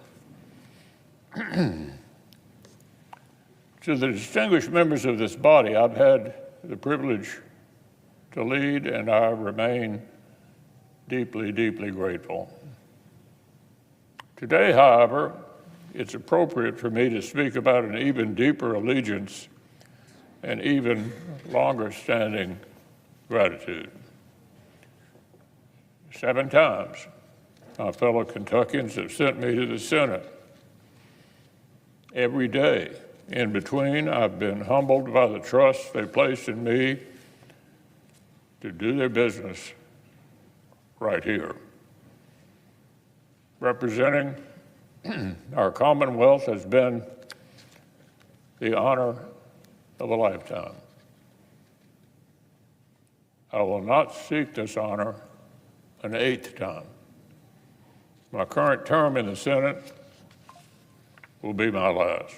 [SPEAKER 15] To the distinguished members of this body, I've had the privilege to lead, and I remain deeply, deeply grateful. Today, however, it's appropriate for me to speak about an even deeper allegiance and even longer standing gratitude. 7 times, my fellow Kentuckians have sent me to the Senate. Every day in between, I've been humbled by the trust they placed in me to do their business right here. Representing our Commonwealth has been the honor of a lifetime. I will not seek this honor an 8th time. My current term in the Senate will be my last.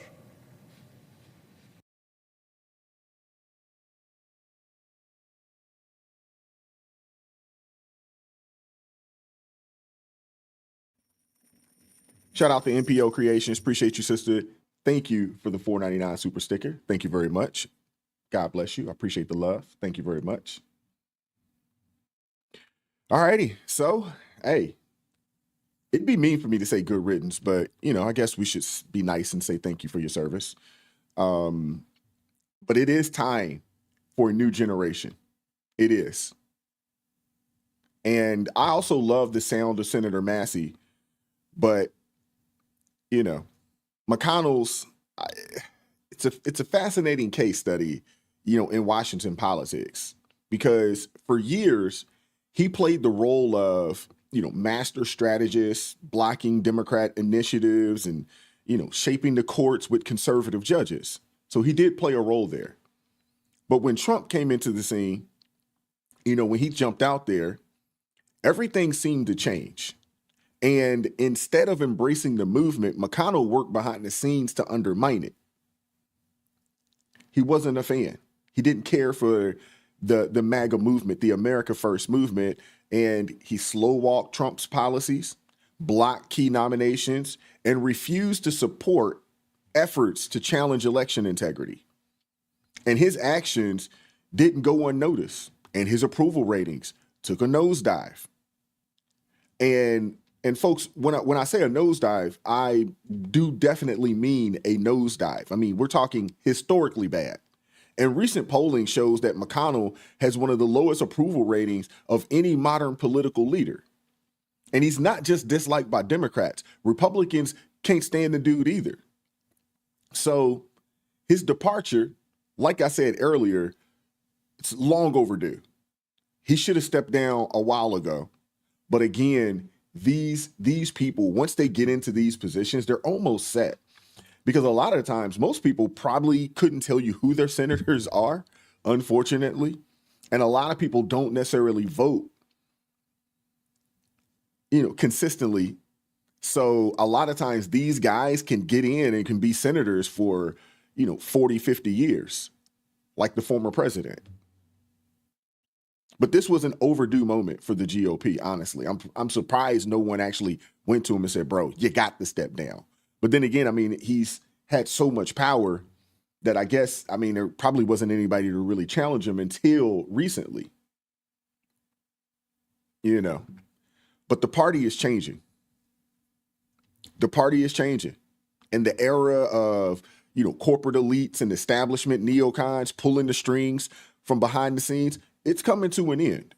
[SPEAKER 2] Shout out to NPO Creations. Appreciate you, sister. Thank you for the $4.99 super sticker. Thank you very much. God bless you. I appreciate the love. Thank you very much. All righty. So, hey, it'd be mean for me to say good riddance, but, I guess we should be nice and say thank you for your service. But it is time for a new generation. It is. And I also love the sound of Senator Massey, but McConnell's, it's a fascinating case study, in Washington politics, because for years he played the role of, master strategist, blocking Democrat initiatives and, shaping the courts with conservative judges. So he did play a role there. But when Trump came into the scene, when he jumped out there, everything seemed to change. And instead of embracing the movement, McConnell worked behind the scenes to undermine it. He wasn't a fan. He didn't care for the MAGA movement, the America First movement, and he slow walked Trump's policies, blocked key nominations, and refused to support efforts to challenge election integrity. And his actions didn't go unnoticed, and his approval ratings took a nosedive. And folks, when I say a nosedive, I do definitely mean a nosedive. I mean, we're talking historically bad. And recent polling shows that McConnell has one of the lowest approval ratings of any modern political leader. And he's not just disliked by Democrats. Republicans can't stand the dude either. So his departure, like I said earlier, it's long overdue. He should have stepped down a while ago. But again, these people, once they get into these positions, they're almost set. Because a lot of times, most people probably couldn't tell you who their senators are, unfortunately. And a lot of people don't necessarily vote, consistently. So a lot of times these guys can get in and can be senators for, 40, 50 years, like the former president. But this was an overdue moment for the GOP, honestly. I'm surprised no one actually went to him and said, bro, you got to step down. But then again, I mean, he's had so much power that I guess, there probably wasn't anybody to really challenge him until recently. But the party is changing. The party is changing. In the era of, corporate elites and establishment neocons pulling the strings from behind the scenes, it's coming to an end.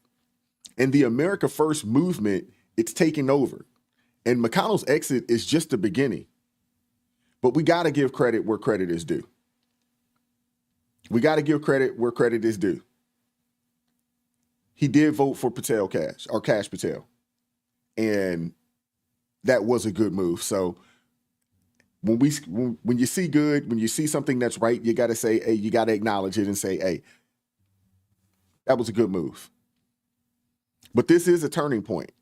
[SPEAKER 2] And the America First movement, it's taking over. And McConnell's exit is just the beginning. But we got to give credit where credit is due. We got to give credit where credit is due. He did vote for Kash Patel. And that was a good move. So when you see good, when you see something that's right, you got to say, hey, you got to acknowledge it and say, hey, that was a good move. But this is a turning point.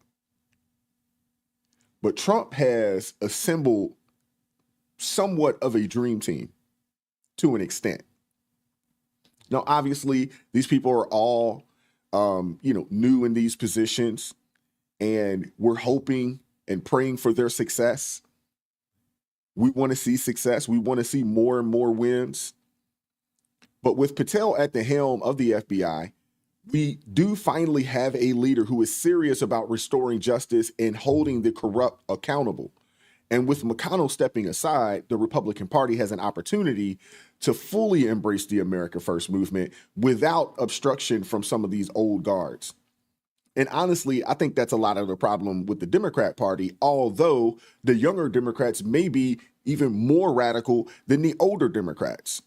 [SPEAKER 2] But Trump has assembled somewhat of a dream team to an extent. Now, obviously, these people are all, new in these positions, and we're hoping and praying for their success. We want to see success. We want to see more and more wins. But with Patel at the helm of the FBI, we do finally have a leader who is serious about restoring justice and holding the corrupt accountable. And with McConnell stepping aside, the Republican Party has an opportunity to fully embrace the America First movement without obstruction from some of these old guards. And honestly, I think that's a lot of the problem with the Democrat Party, although the younger Democrats may be even more radical than the older Democrats.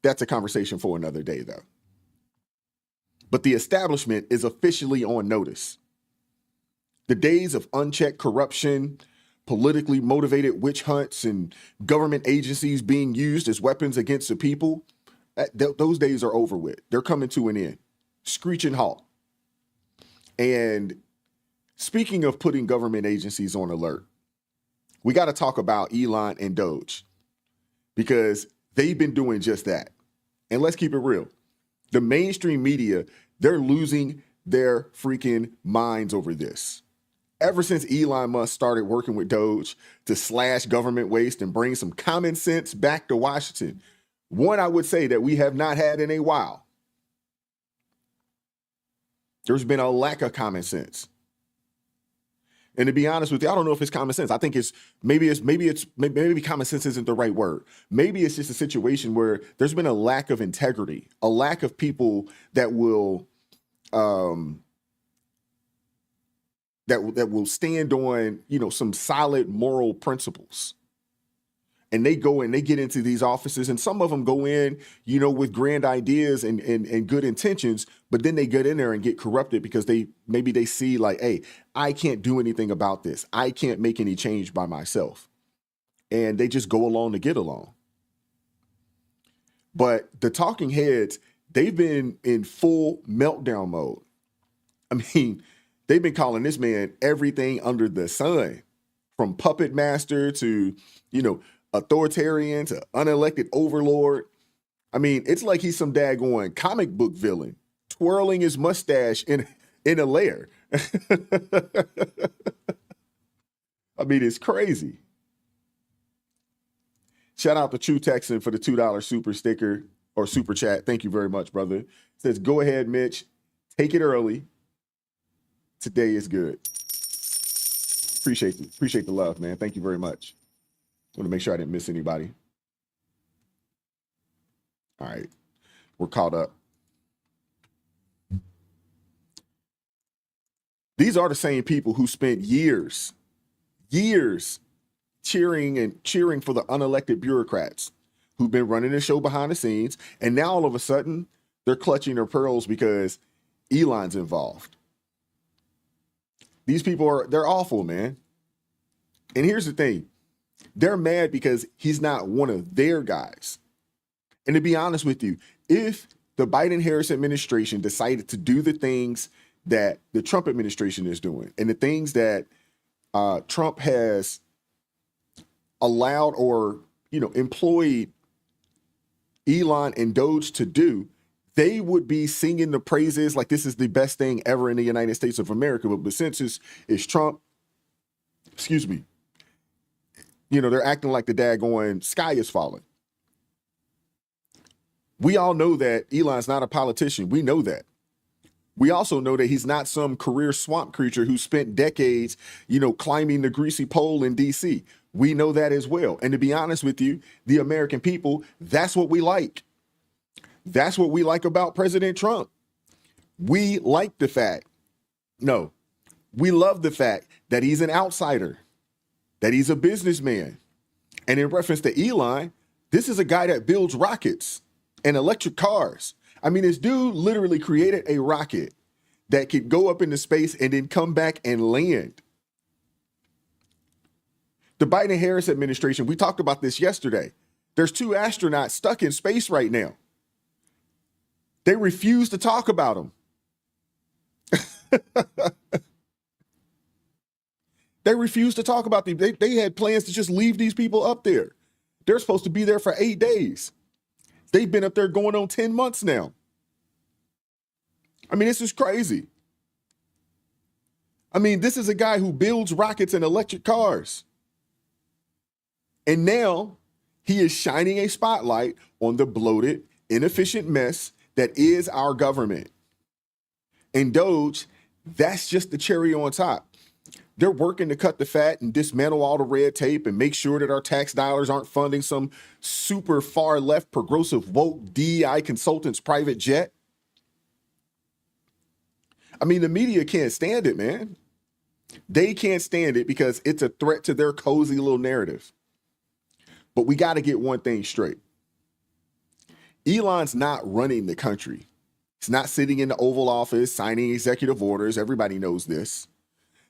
[SPEAKER 2] That's a conversation for another day, though. But the establishment is officially on notice. The days of unchecked corruption, politically motivated witch hunts, and government agencies being used as weapons against the people, those days are over with. They're coming to an end. Screeching halt. And speaking of putting government agencies on alert, we got to talk about Elon and DOGE, because they've been doing just that. And let's keep it real. The mainstream media, they're losing their freaking minds over this. Ever since Elon Musk started working with DOGE to slash government waste and bring some common sense back to Washington, one I would say that we have not had in a while. There's been a lack of common sense. And to be honest with you, I don't know if it's common sense. I think maybe common sense isn't the right word. Maybe it's just a situation where there's been a lack of integrity, a lack of people that will that will stand on, some solid moral principles. And they go and they get into these offices, and some of them go in, with grand ideas and good intentions, but then they get in there and get corrupted because they see like, hey, I can't do anything about this. I can't make any change by myself. And they just go along to get along. But the talking heads, they've been in full meltdown mode. I mean, they've been calling this man everything under the sun, from puppet master to, authoritarian to unelected overlord. I mean, it's like he's some daggone comic book villain, twirling his mustache in a lair. I mean, it's crazy. Shout out to True Texan for the $2 super sticker or super chat. Thank you very much, brother. Says, go ahead, Mitch. Take it early. Today is good. Appreciate the love, man. Thank you very much. Want to make sure I didn't miss anybody. All right. We're caught up. These are the same people who spent years cheering for the unelected bureaucrats who've been running the show behind the scenes. And now all of a sudden they're clutching their pearls because Elon's involved. These people they're awful, man. And here's the thing. They're mad because he's not one of their guys. And to be honest with you, if the Biden-Harris administration decided to do the things that the Trump administration is doing and the things that Trump has allowed or, employed Elon and DOGE to do, they would be singing the praises like this is the best thing ever in the United States of America. But since it's Trump, they're acting like the daggone sky is falling. We all know that Elon's not a politician. We know that. We also know that he's not some career swamp creature who spent decades, climbing the greasy pole in D.C. We know that as well. And to be honest with you, the American people, that's what we like. That's what we like about President Trump. We like the fact, we love the fact that he's an outsider, that he's a businessman. And in reference to Elon, this is a guy that builds rockets and electric cars. I mean, this dude literally created a rocket that could go up into space and then come back and land. The Biden-Harris administration, we talked about this yesterday. There's 2 astronauts stuck in space right now. They refuse to talk about them. They refuse to talk about them. They had plans to just leave these people up there. They're supposed to be there for 8 days. They've been up there going on 10 months now. I mean, this is crazy. I mean, this is a guy who builds rockets and electric cars. And now he is shining a spotlight on the bloated, inefficient mess that is our government. And DOGE, that's just the cherry on top. They're working to cut the fat and dismantle all the red tape and make sure that our tax dollars aren't funding some super far left progressive woke DEI consultant's private jet. I mean, the media can't stand it, man. They can't stand it because it's a threat to their cozy little narrative. But we got to get one thing straight. Elon's not running the country. He's not sitting in the Oval Office signing executive orders. Everybody knows this.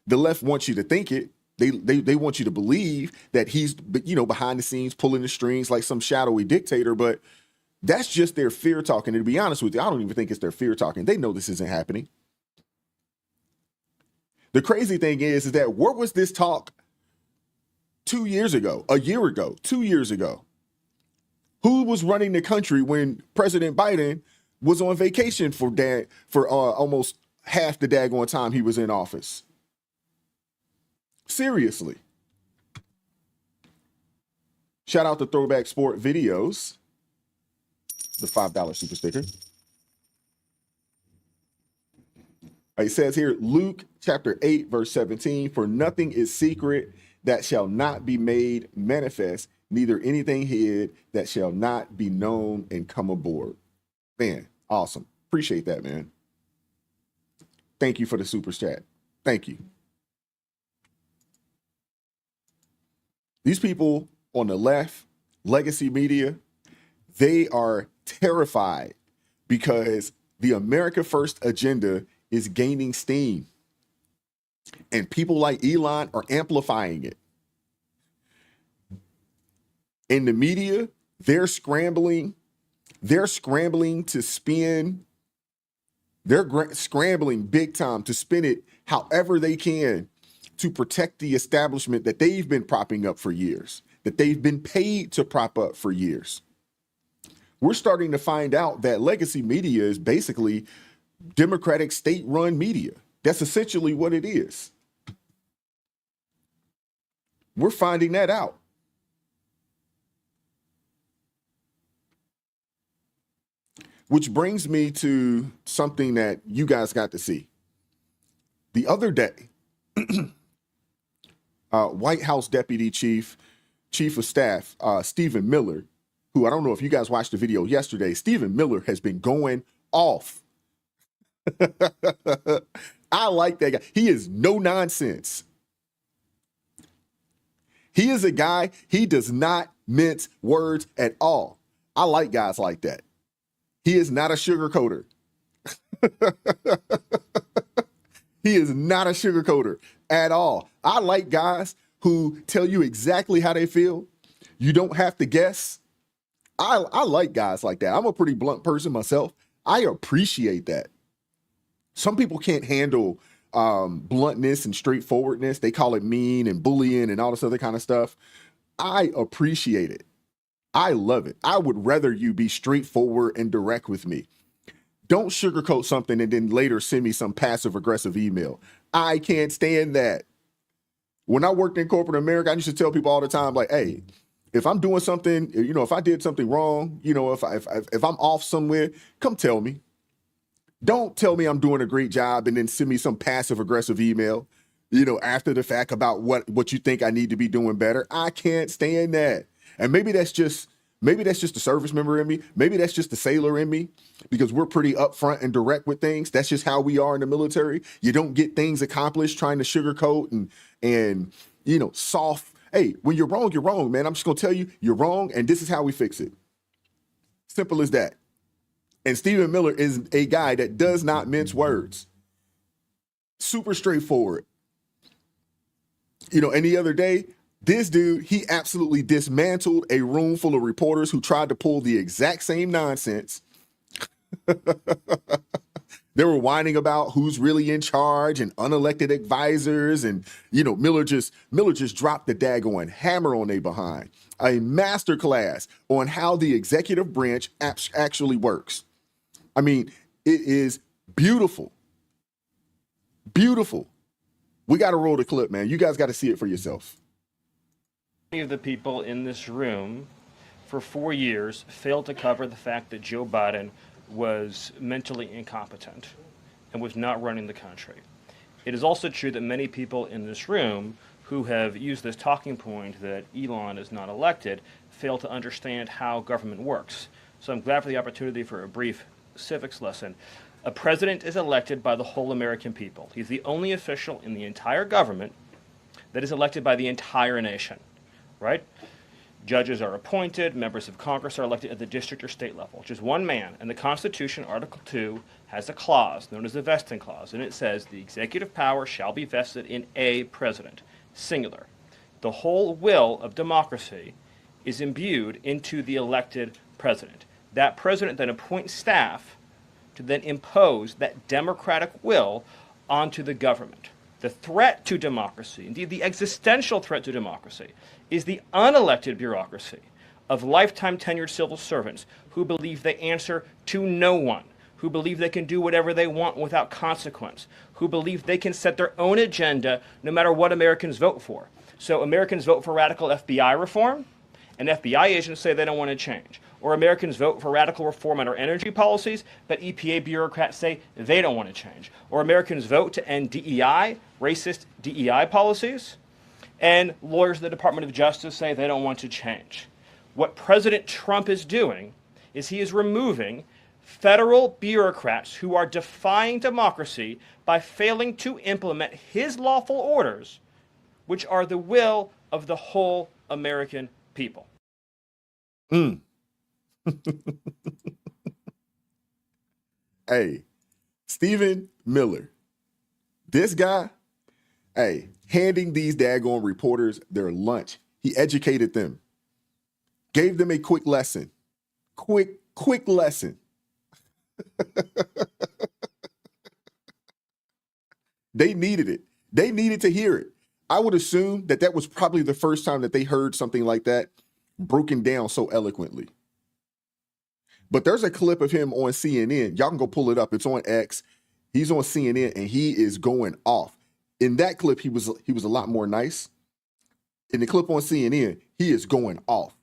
[SPEAKER 2] The left wants you to think it. They want you to believe that he's, behind the scenes pulling the strings like some shadowy dictator, but that's just their fear talking. And to be honest with you, I don't even think it's their fear talking. They know this isn't happening. The crazy thing is that where was this talk 2 years ago, a year ago, 2 years ago? Who was running the country when President Biden was on vacation for almost half the daggone time he was in office? Seriously. Shout out to Throwback Sport Videos, the $5 super sticker. It says here, Luke chapter 8, verse 17, for nothing is secret that shall not be made manifest, neither anything hid that shall not be known and come aboard. Man, awesome. Appreciate that, man. Thank you for the super chat. Thank you. These people on the left, legacy media, they are terrified because the America First agenda is gaining steam. And people like Elon are amplifying it. In the media, they're scrambling to spin. They're scrambling big time to spin it however they can to protect the establishment that they've been propping up for years, that they've been paid to prop up for years. We're starting to find out that legacy media is basically Democratic state-run media. That's essentially what it is. We're finding that out. Which brings me to something that you guys got to see. The other day, White House Deputy Chief of Staff, Stephen Miller, who I don't know if you guys watched the video yesterday, Stephen Miller has been going off. I like that guy. He is no nonsense. He is a guy, he does not mince words at all. I like guys like that. He is not a sugarcoater. He is not a sugarcoater at all. I like guys who tell you exactly how they feel. You don't have to guess. I like guys like that. I'm a pretty blunt person myself. I appreciate that. Some people can't handle bluntness and straightforwardness. They call it mean and bullying and all this other kind of stuff. I appreciate it. I love it. I would rather you be straightforward and direct with me. Don't sugarcoat something and then later send me some passive aggressive email. I can't stand that. When I worked in corporate America, I used to tell people all the time, like, hey, if I'm doing something, you know, if I did something wrong, you know, if I'm off somewhere, come tell me. Don't tell me I'm doing a great job and then send me some passive aggressive email, you know, after the fact about what you think I need to be doing better. I can't stand that. And maybe that's just a service member in me. Maybe that's just a sailor in me, because we're pretty upfront and direct with things. That's just how we are in the military. You don't get things accomplished trying to sugarcoat and you know, soft. Hey, when you're wrong, man. I'm just gonna tell you you're wrong, and this is how we fix it. Simple as that. And Stephen Miller is a guy that does not mince words. Super straightforward. You know, and the other day, this dude, he absolutely dismantled a room full of reporters who tried to pull the exact same nonsense. They were whining about who's really in charge and unelected advisors. And, you know, Miller just dropped the daggone hammer on their behind. A masterclass on how the executive branch actually works. I mean, it is beautiful. Beautiful. We got to roll the clip, man. You guys got to see it for yourself.
[SPEAKER 16] Many of the people in this room for 4 years failed to cover the fact that Joe Biden was mentally incompetent and was not running the country. It is also true that many people in this room who have used this talking point that Elon is not elected fail to understand how government works. So I'm glad for the opportunity for a brief civics lesson. A president is elected by the whole American people. He's the only official in the entire government that is elected by the entire nation, right? Judges are appointed, members of Congress are elected at the district or state level, just one man. And the Constitution, Article 2, has a clause known as the vesting clause, and it says the executive power shall be vested in a president, singular. The whole will of democracy is imbued into the elected president. That president then appoints staff to then impose that democratic will onto the government. The threat to democracy, indeed the existential threat to democracy, is the unelected bureaucracy of lifetime tenured civil servants who believe they answer to no one, who believe they can do whatever they want without consequence, who believe they can set their own agenda no matter what Americans vote for. So Americans vote for radical FBI reform, and FBI agents say they don't want to change. Or Americans vote for radical reform on our energy policies, but EPA bureaucrats say they don't want to change. Or Americans vote to end DEI, racist DEI policies, and lawyers at the Department of Justice say they don't want to change. What President Trump is doing is he is removing federal bureaucrats who are defying democracy by failing to implement his lawful orders, which are the will of the whole American people.
[SPEAKER 2] Hey, Stephen Miller, this guy, hey, handing these daggone reporters their lunch. He educated them, gave them a quick lesson. Quick lesson. They needed it. They needed to hear it. I would assume that was probably the first time that they heard something like that broken down so eloquently. But there's a clip of him on CNN. Y'all can go pull it up. It's on X. He's on CNN and he is going off. In that clip, he was a lot more nice. In the clip on CNN, he is going off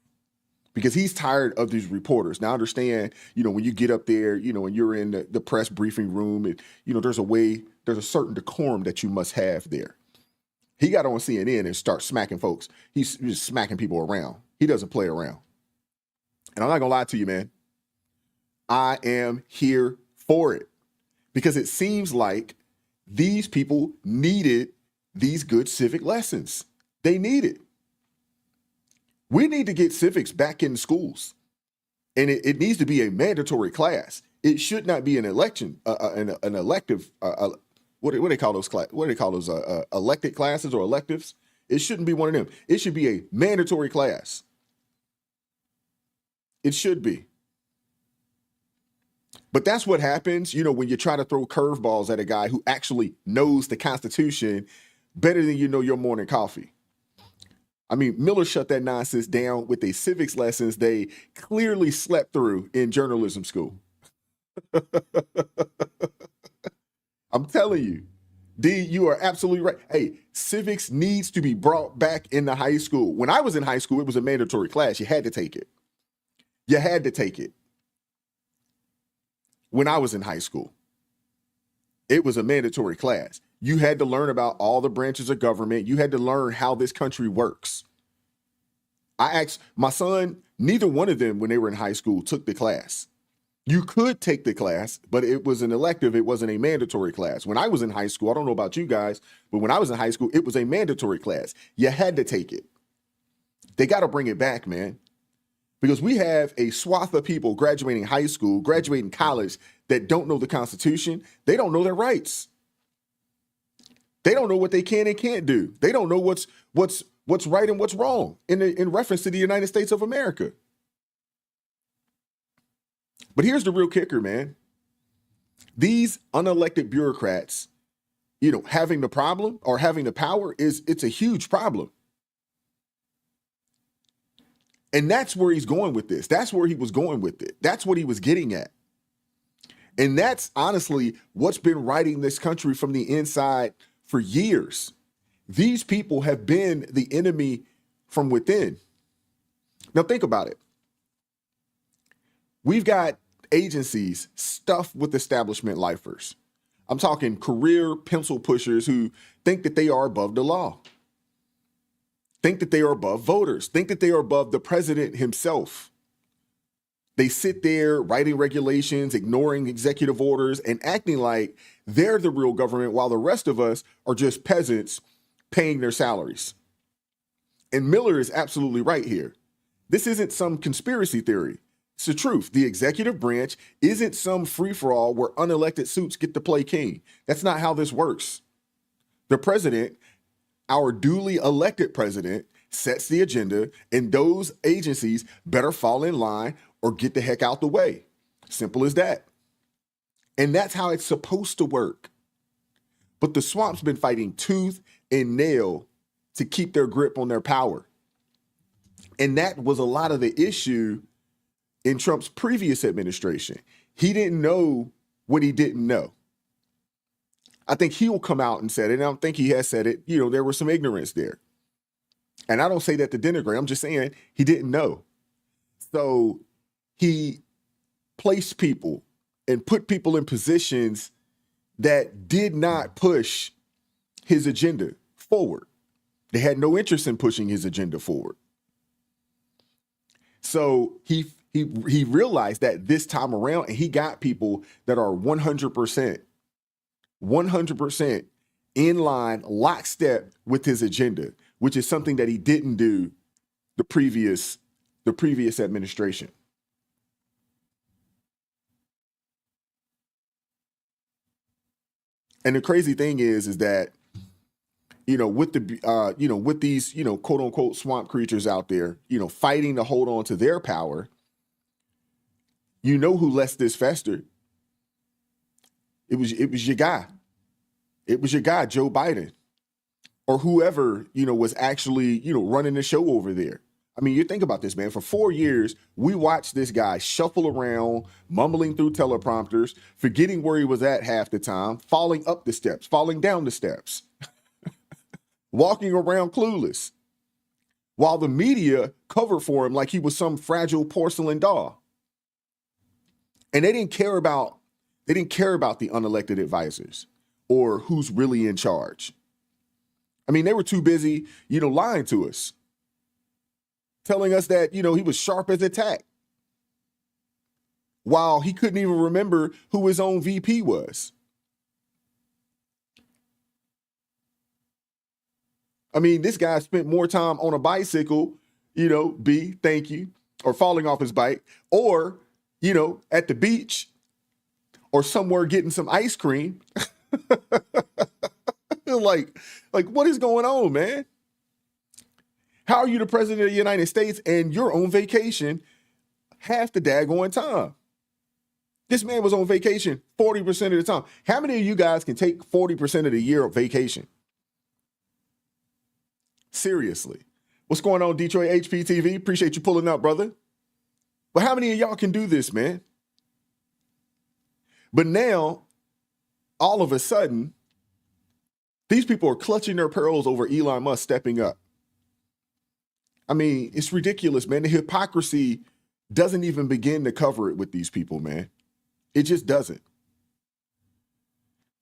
[SPEAKER 2] because he's tired of these reporters. Now, I understand, when you get up there, and you're in the press briefing room, and, there's a certain decorum that you must have there. He got on CNN and starts smacking folks. He's just smacking people around. He doesn't play around. And I'm not going to lie to you, man. I am here for it because it seems like these people needed these good civic lessons. They need it. We need to get civics back in schools, and it needs to be a mandatory class. It should not be an elective. What do they call those class? What do they call those elected classes or electives? It shouldn't be one of them. It should be a mandatory class. It should be. But that's what happens, when you try to throw curveballs at a guy who actually knows the Constitution better than you know your morning coffee. I mean, Miller shut that nonsense down with the civics lessons they clearly slept through in journalism school. I'm telling you, D, you are absolutely right. Hey, civics needs to be brought back into high school. When I was in high school, it was a mandatory class. You had to take it. You had to take it. When I was in high school, it was a mandatory class. You had to learn about all the branches of government. You had to learn how this country works. I asked my son, neither one of them, when they were in high school, took the class. You could take the class, but it was an elective. It wasn't a mandatory class. When I was in high school, I don't know about you guys, but when I was in high school, it was a mandatory class. You had to take it. They got to bring it back, man. Because we have a swath of people graduating high school, graduating college that don't know the Constitution. They don't know their rights. They don't know what they can and can't do. They don't know what's right and what's wrong in reference to the United States of America. But here's the real kicker, man. These unelected bureaucrats, having the problem or having the power it's a huge problem. And that's where he's going with this. That's where he was going with it. That's what he was getting at. And that's honestly what's been righting this country from the inside for years. These people have been the enemy from within. Now think about it. We've got agencies stuffed with establishment lifers. I'm talking career pencil pushers who think that they are above the law. Think that they are above voters, think that they are above the president himself. They sit there writing regulations, ignoring executive orders, and acting like they're the real government while the rest of us are just peasants paying their salaries. And Miller is absolutely right here. This isn't some conspiracy theory. It's the truth. The executive branch isn't some free-for-all where unelected suits get to play king. That's not how this works. The president, our duly elected president, sets the agenda, and those agencies better fall in line or get the heck out the way. Simple as that. And that's how it's supposed to work. But the swamp's been fighting tooth and nail to keep their grip on their power. And that was a lot of the issue in Trump's previous administration. He didn't know what he didn't know. I think he will come out and said it, and I don't think he has said it. There was some ignorance there. And I don't say that to denigrate. I'm just saying he didn't know. So he placed people and put people in positions that did not push his agenda forward. They had no interest in pushing his agenda forward. So he realized that this time around, and he got people that are 100% in line, lockstep with his agenda, which is something that he didn't do the previous administration. And the crazy thing is that, with these, quote unquote swamp creatures out there, fighting to hold on to their power, who lets this fester? It was your guy. It was your guy, Joe Biden, or whoever, was actually, running the show over there. I mean, you think about this, man. For 4 years, we watched this guy shuffle around, mumbling through teleprompters, forgetting where he was at half the time, falling up the steps, falling down the steps, walking around clueless, while the media covered for him like he was some fragile porcelain doll. And they didn't care about the unelected advisors or who's really in charge. I mean, they were too busy, lying to us, telling us that, he was sharp as a tack, while he couldn't even remember who his own VP was. I mean, this guy spent more time on a bicycle, thank you, or falling off his bike, or, at the beach or somewhere getting some ice cream. like, what is going on, man? How are you the president of the United States and you're on vacation half the daggone time? This man was on vacation 40% of the time. How many of you guys can take 40% of the year of vacation? Seriously. What's going on, Detroit HPTV? Appreciate you pulling up, brother. But how many of y'all can do this, man? But now, all of a sudden, these people are clutching their pearls over Elon Musk stepping up. I mean, it's ridiculous, man. The hypocrisy doesn't even begin to cover it with these people, man. It just doesn't.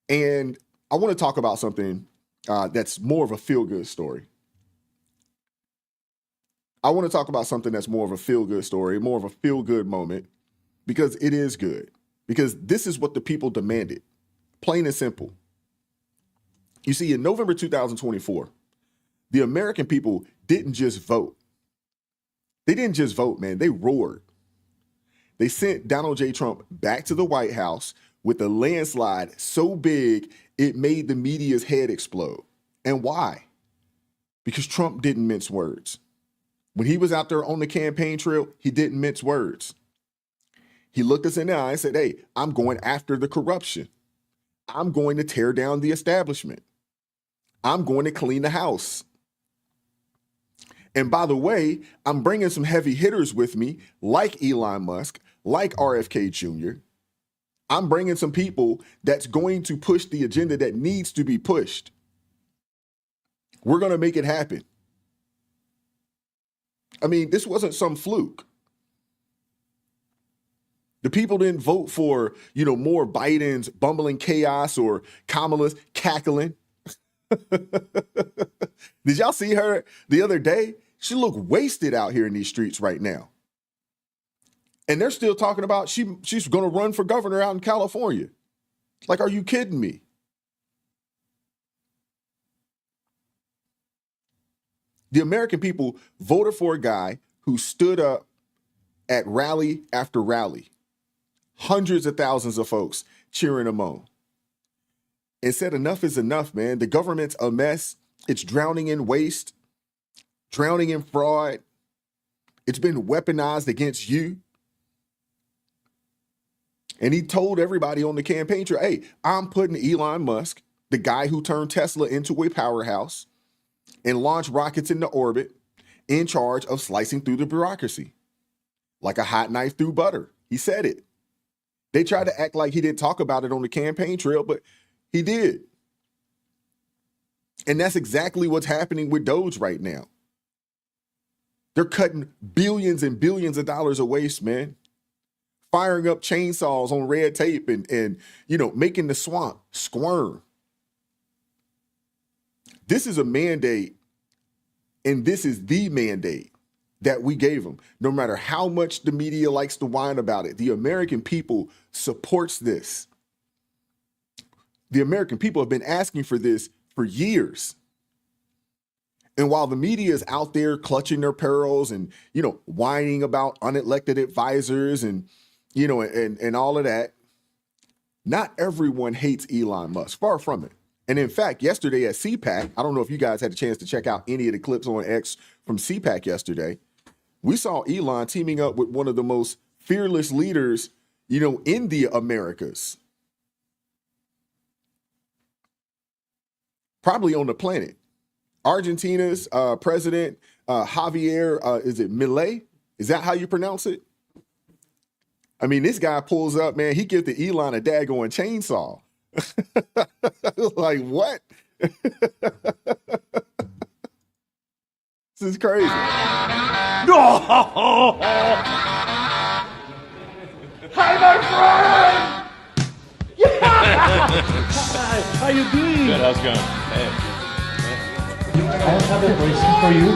[SPEAKER 2] And I want to talk about something that's more of a feel-good story. I want to talk about something that's more of a feel-good story, more of a feel-good moment, because it is good. Because this is what the people demanded, plain and simple. You see, in November 2024, the American people didn't just vote. They didn't just vote, man. They roared. They sent Donald J. Trump back to the White House with a landslide so big it made the media's head explode. And why? Because Trump didn't mince words. When he was out there on the campaign trail, he didn't mince words. He looked us in the eye and said, hey, I'm going after the corruption. I'm going to tear down the establishment. I'm going to clean the house. And by the way, I'm bringing some heavy hitters with me, like Elon Musk, like RFK Jr. I'm bringing some people that's going to push the agenda that needs to be pushed. We're going to make it happen. I mean, this wasn't some fluke. The people didn't vote for, more Biden's bumbling chaos or Kamala's cackling. Did y'all see her the other day? She looked wasted out here in these streets right now. And they're still talking about she's going to run for governor out in California. Like, are you kidding me? The American people voted for a guy who stood up at rally after rally. Hundreds of thousands of folks cheering him on. And said enough is enough, man. The government's a mess. It's drowning in waste, drowning in fraud. It's been weaponized against you. And he told everybody on the campaign trail, hey, I'm putting Elon Musk, the guy who turned Tesla into a powerhouse and launched rockets into orbit, in charge of slicing through the bureaucracy like a hot knife through butter. He said it. They tried to act like he didn't talk about it on the campaign trail, but he did. And that's exactly what's happening with DOGE right now. They're cutting billions and billions of dollars of waste, man. Firing up chainsaws on red tape and making the swamp squirm. This is a mandate, and this is the mandate that we gave them. No matter how much the media likes to whine about it, the American people supports this. The American people have been asking for this for years. And while the media is out there clutching their pearls and, whining about unelected advisors and, and all of that, not everyone hates Elon Musk. Far from it. And in fact, yesterday at CPAC, I don't know if you guys had a chance to check out any of the clips on X from CPAC yesterday. We saw Elon teaming up with one of the most fearless leaders, in the Americas. Probably on the planet. Argentina's president, Javier, is it Milei? Is that how you pronounce it? I mean, this guy pulls up, man. He gives the Elon a daggone chainsaw. Like, what? This is crazy.
[SPEAKER 1] Hi, my friend!
[SPEAKER 17] How you doing?
[SPEAKER 18] Good, how's it going? Hey.
[SPEAKER 17] I have a question for you.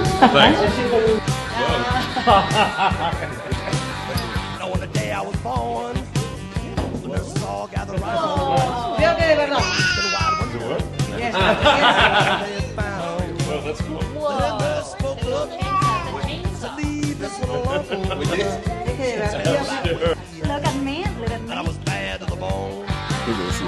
[SPEAKER 1] Know on the day I was born, when the all gathered right
[SPEAKER 18] Well, that's cool.
[SPEAKER 1] Never spoke up. To leave this one alone.
[SPEAKER 18] We did.
[SPEAKER 1] Look at me. And I was bad to the bone.
[SPEAKER 2] Look at this,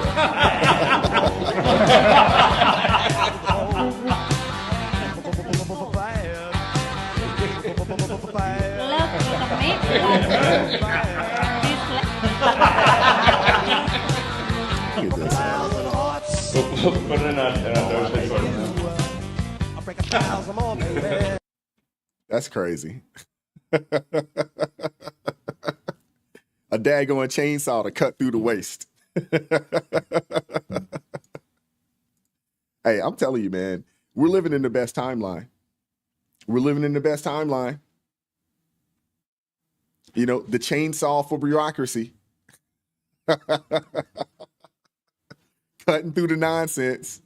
[SPEAKER 18] Put it in a Thursday sort of.
[SPEAKER 2] That's crazy. A daggone chainsaw to cut through the waist. Hey, I'm telling you, man, we're living in the best timeline. We're living in the best timeline. You know, the chainsaw for bureaucracy. Cutting through the nonsense.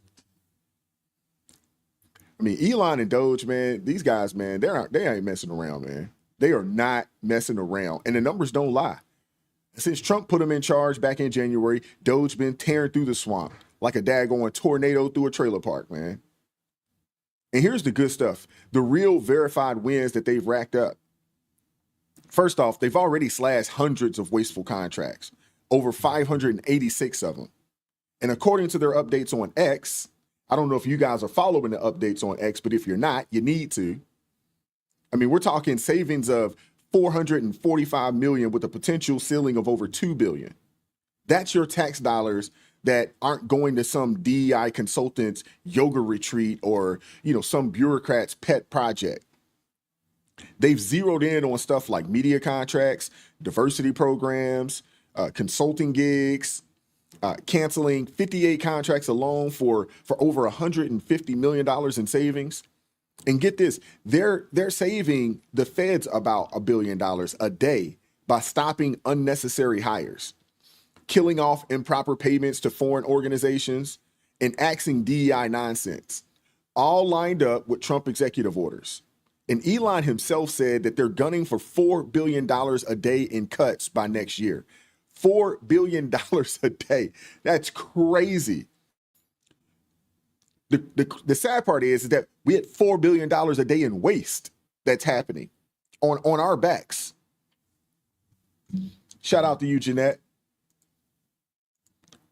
[SPEAKER 2] I mean, Elon and DOGE, man, these guys, man, they ain't messing around, man. They are not messing around. And the numbers don't lie. Since Trump put him in charge back in January, DOGE been tearing through the swamp like a daggone tornado through a trailer park, man. And here's the good stuff. The real verified wins that they've racked up. First off, they've already slashed hundreds of wasteful contracts, over 586 of them. And according to their updates on X, I don't know if you guys are following the updates on X, but if you're not, you need to. I mean, we're talking savings of $445 million with a potential ceiling of over $2 billion. That's your tax dollars that aren't going to some DEI consultant's yoga retreat or, you know, some bureaucrat's pet project. They've zeroed in on stuff like media contracts, diversity programs, consulting gigs, canceling 58 contracts alone for over $150 million in savings. And get this, they're saving the feds about $1 billion a day by stopping unnecessary hires, killing off improper payments to foreign organizations, and axing DEI nonsense, all lined up with Trump executive orders. And Elon himself said that they're gunning for $4 billion a day in cuts by next year. $4 billion a day. That's crazy. The sad part is that we had $4 billion a day in waste that's happening on our backs. Shout out to you, Jeanette.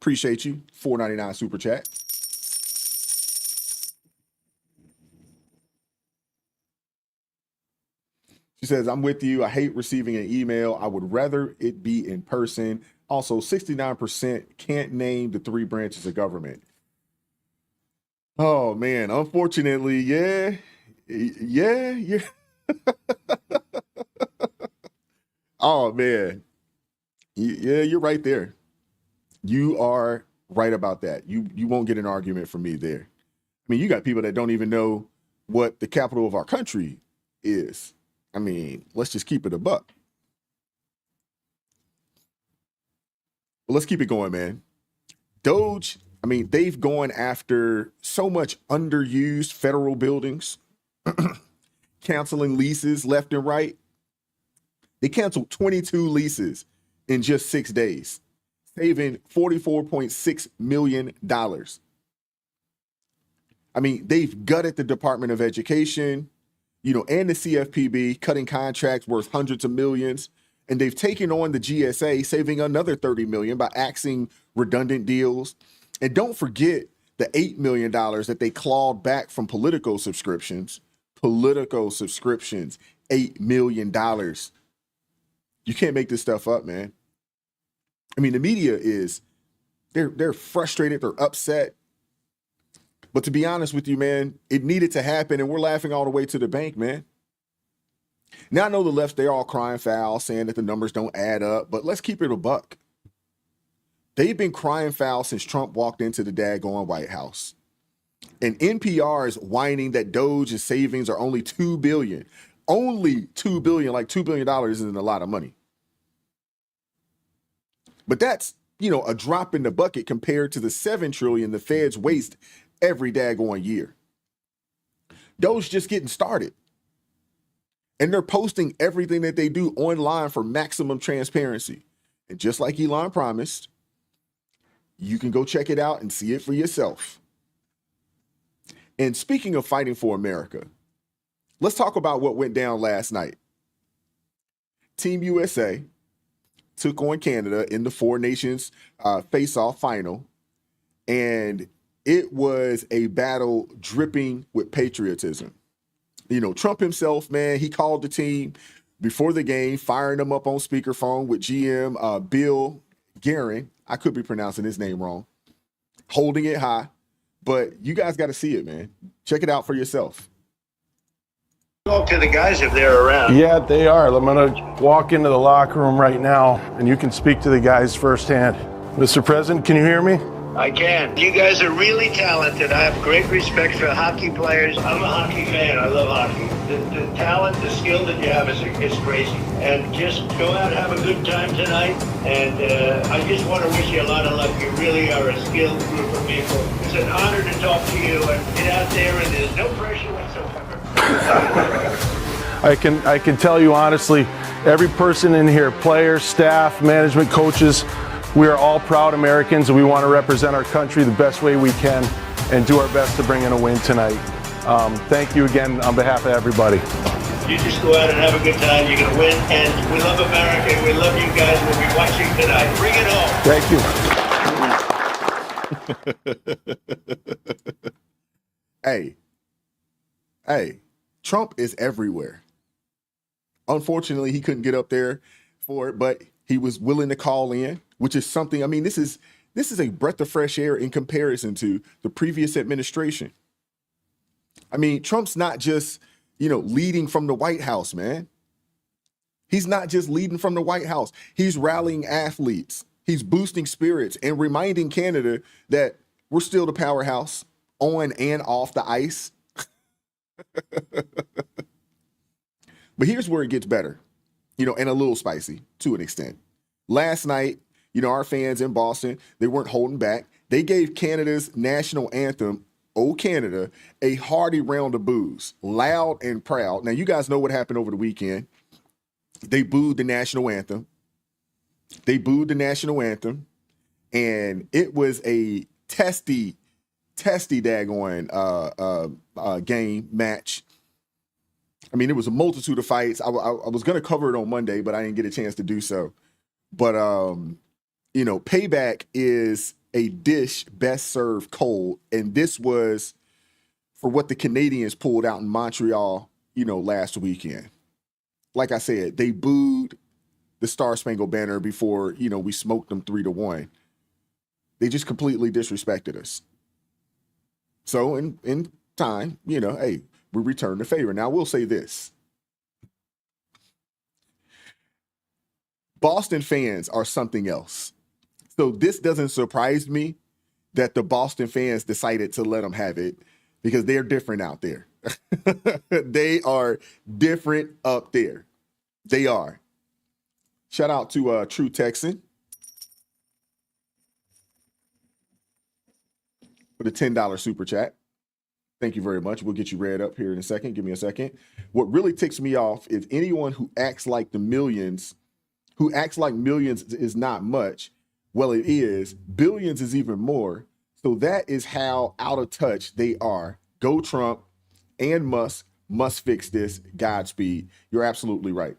[SPEAKER 2] Appreciate you. $4.99 super chat. She says, I'm with you. I hate receiving an email. I would rather it be in person. Also, 69% can't name the 3 branches of government. Oh, man. Unfortunately, yeah. Oh, man. Yeah, you're right there. You are right about that. You won't get an argument from me there. I mean, you got people that don't even know what the capital of our country is. I mean, let's just keep it a buck. Well, let's keep it going, man. DOGE, I mean, they've gone after so much underused federal buildings, canceling leases left and right. They canceled 22 leases in just 6 days, saving $44.6 million. I mean, they've gutted the Department of Education, you know, and the CFPB, cutting contracts worth hundreds of millions. And they've taken on the GSA, saving another $30 million by axing redundant deals. And don't forget the $8 million that they clawed back from Politico subscriptions. Politico subscriptions, $8 million. You can't make this stuff up, man. I mean, the media is, they're frustrated, they're upset. But to be honest with you, man, it needed to happen, and we're laughing all the way to the bank, man. Now, I know the left, they're all crying foul, saying that the numbers don't add up, but let's keep it a buck. They've been crying foul since Trump walked into the daggone White House. And NPR is whining that DOGE's savings are only $2 billion. Only $2 billion, like $2 billion isn't a lot of money. But that's, a drop in the bucket compared to the $7 trillion the feds waste every daggone year. DOGE just getting started. And they're posting everything that they do online for maximum transparency. And just like Elon promised, you can go check it out and see it for yourself. And speaking of fighting for America, let's talk about what went down last night. Team USA took on Canada in the Four Nations face-off final, and it was a battle dripping with patriotism. Trump himself, man, he called the team before the game, firing them up on speakerphone with GM Bill Guerin. I could be pronouncing his name wrong. Holding it high. But you guys got to see it, man. Check it out for yourself.
[SPEAKER 19] Talk to the guys if they're around.
[SPEAKER 20] Yeah, they are. I'm going to walk into the locker room right now, and you can speak to the guys firsthand. Mr. President, can you hear me?
[SPEAKER 19] I can. You guys are really talented. I have great respect for hockey players. I'm a hockey fan. I love hockey. The talent, the skill that you have is crazy. And just go out and have a good time tonight. And I just want to wish you a lot of luck. You really are a skilled group of people. It's an honor to talk to you and get out there, and there's no pressure whatsoever.
[SPEAKER 20] I can tell you honestly, every person in here, players, staff, management, coaches, we are all proud Americans, and we want to represent our country the best way we can and do our best to bring in a win tonight. Thank you again on behalf of everybody.
[SPEAKER 19] You just go out and have a good time. You're going to win, and we love America, and we love you guys. We'll be watching tonight. Bring it home.
[SPEAKER 2] Thank you. Hey, Trump is everywhere. Unfortunately, he couldn't get up there for it, but he was willing to call in, which is something, this is a breath of fresh air in comparison to the previous administration. Trump's not just, leading from the White House, man. He's not just leading from the White House. He's rallying athletes. He's boosting spirits and reminding Canada that we're still the powerhouse on and off the ice. But here's where it gets better, and a little spicy to an extent. Last night, our fans in Boston, they weren't holding back. They gave Canada's national anthem, "O Canada," a hearty round of boos, loud and proud. Now, you guys know what happened over the weekend. They booed the national anthem. And it was a testy daggone game match. It was a multitude of fights. I was going to cover it on Monday, but I didn't get a chance to do so. But, payback is a dish best served cold. And this was for what the Canadians pulled out in Montreal, last weekend. Like I said, they booed the Star Spangled Banner before, we smoked them 3-1. They just completely disrespected us. So in time, hey, we return the favor. Now, we'll say this. Boston fans are something else. So this doesn't surprise me that the Boston fans decided to let them have it because they're different out there. They are different up there. They are. Shout out to True Texan for the $10 super chat. Thank you very much. We'll get you read up here in a second. Give me a second. What really ticks me off is anyone who acts like millions is not much. Well, it is. Billions is even more. So that is how out of touch they are. Go Trump and Musk must fix this. Godspeed. You're absolutely right.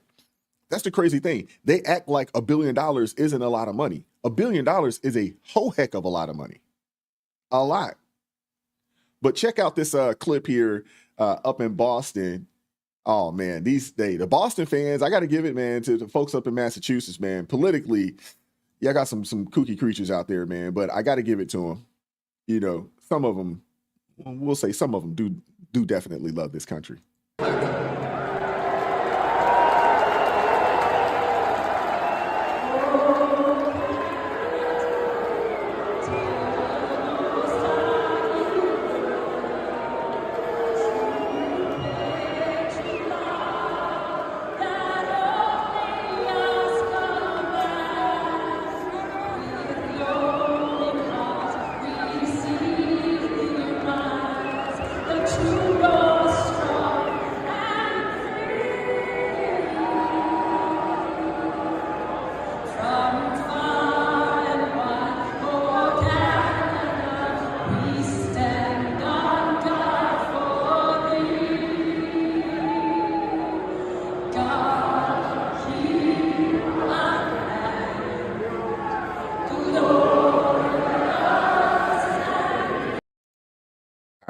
[SPEAKER 2] That's the crazy thing. They act like $1 billion isn't a lot of money. $1 billion is a whole heck of a lot of money. A lot. But check out this clip here up in Boston. Oh, man, the Boston fans, I got to give it, man, to the folks up in Massachusetts, man. Politically, I got some kooky creatures out there, man, but I got to give it to them. Some of them, we'll say some of them do definitely love this country.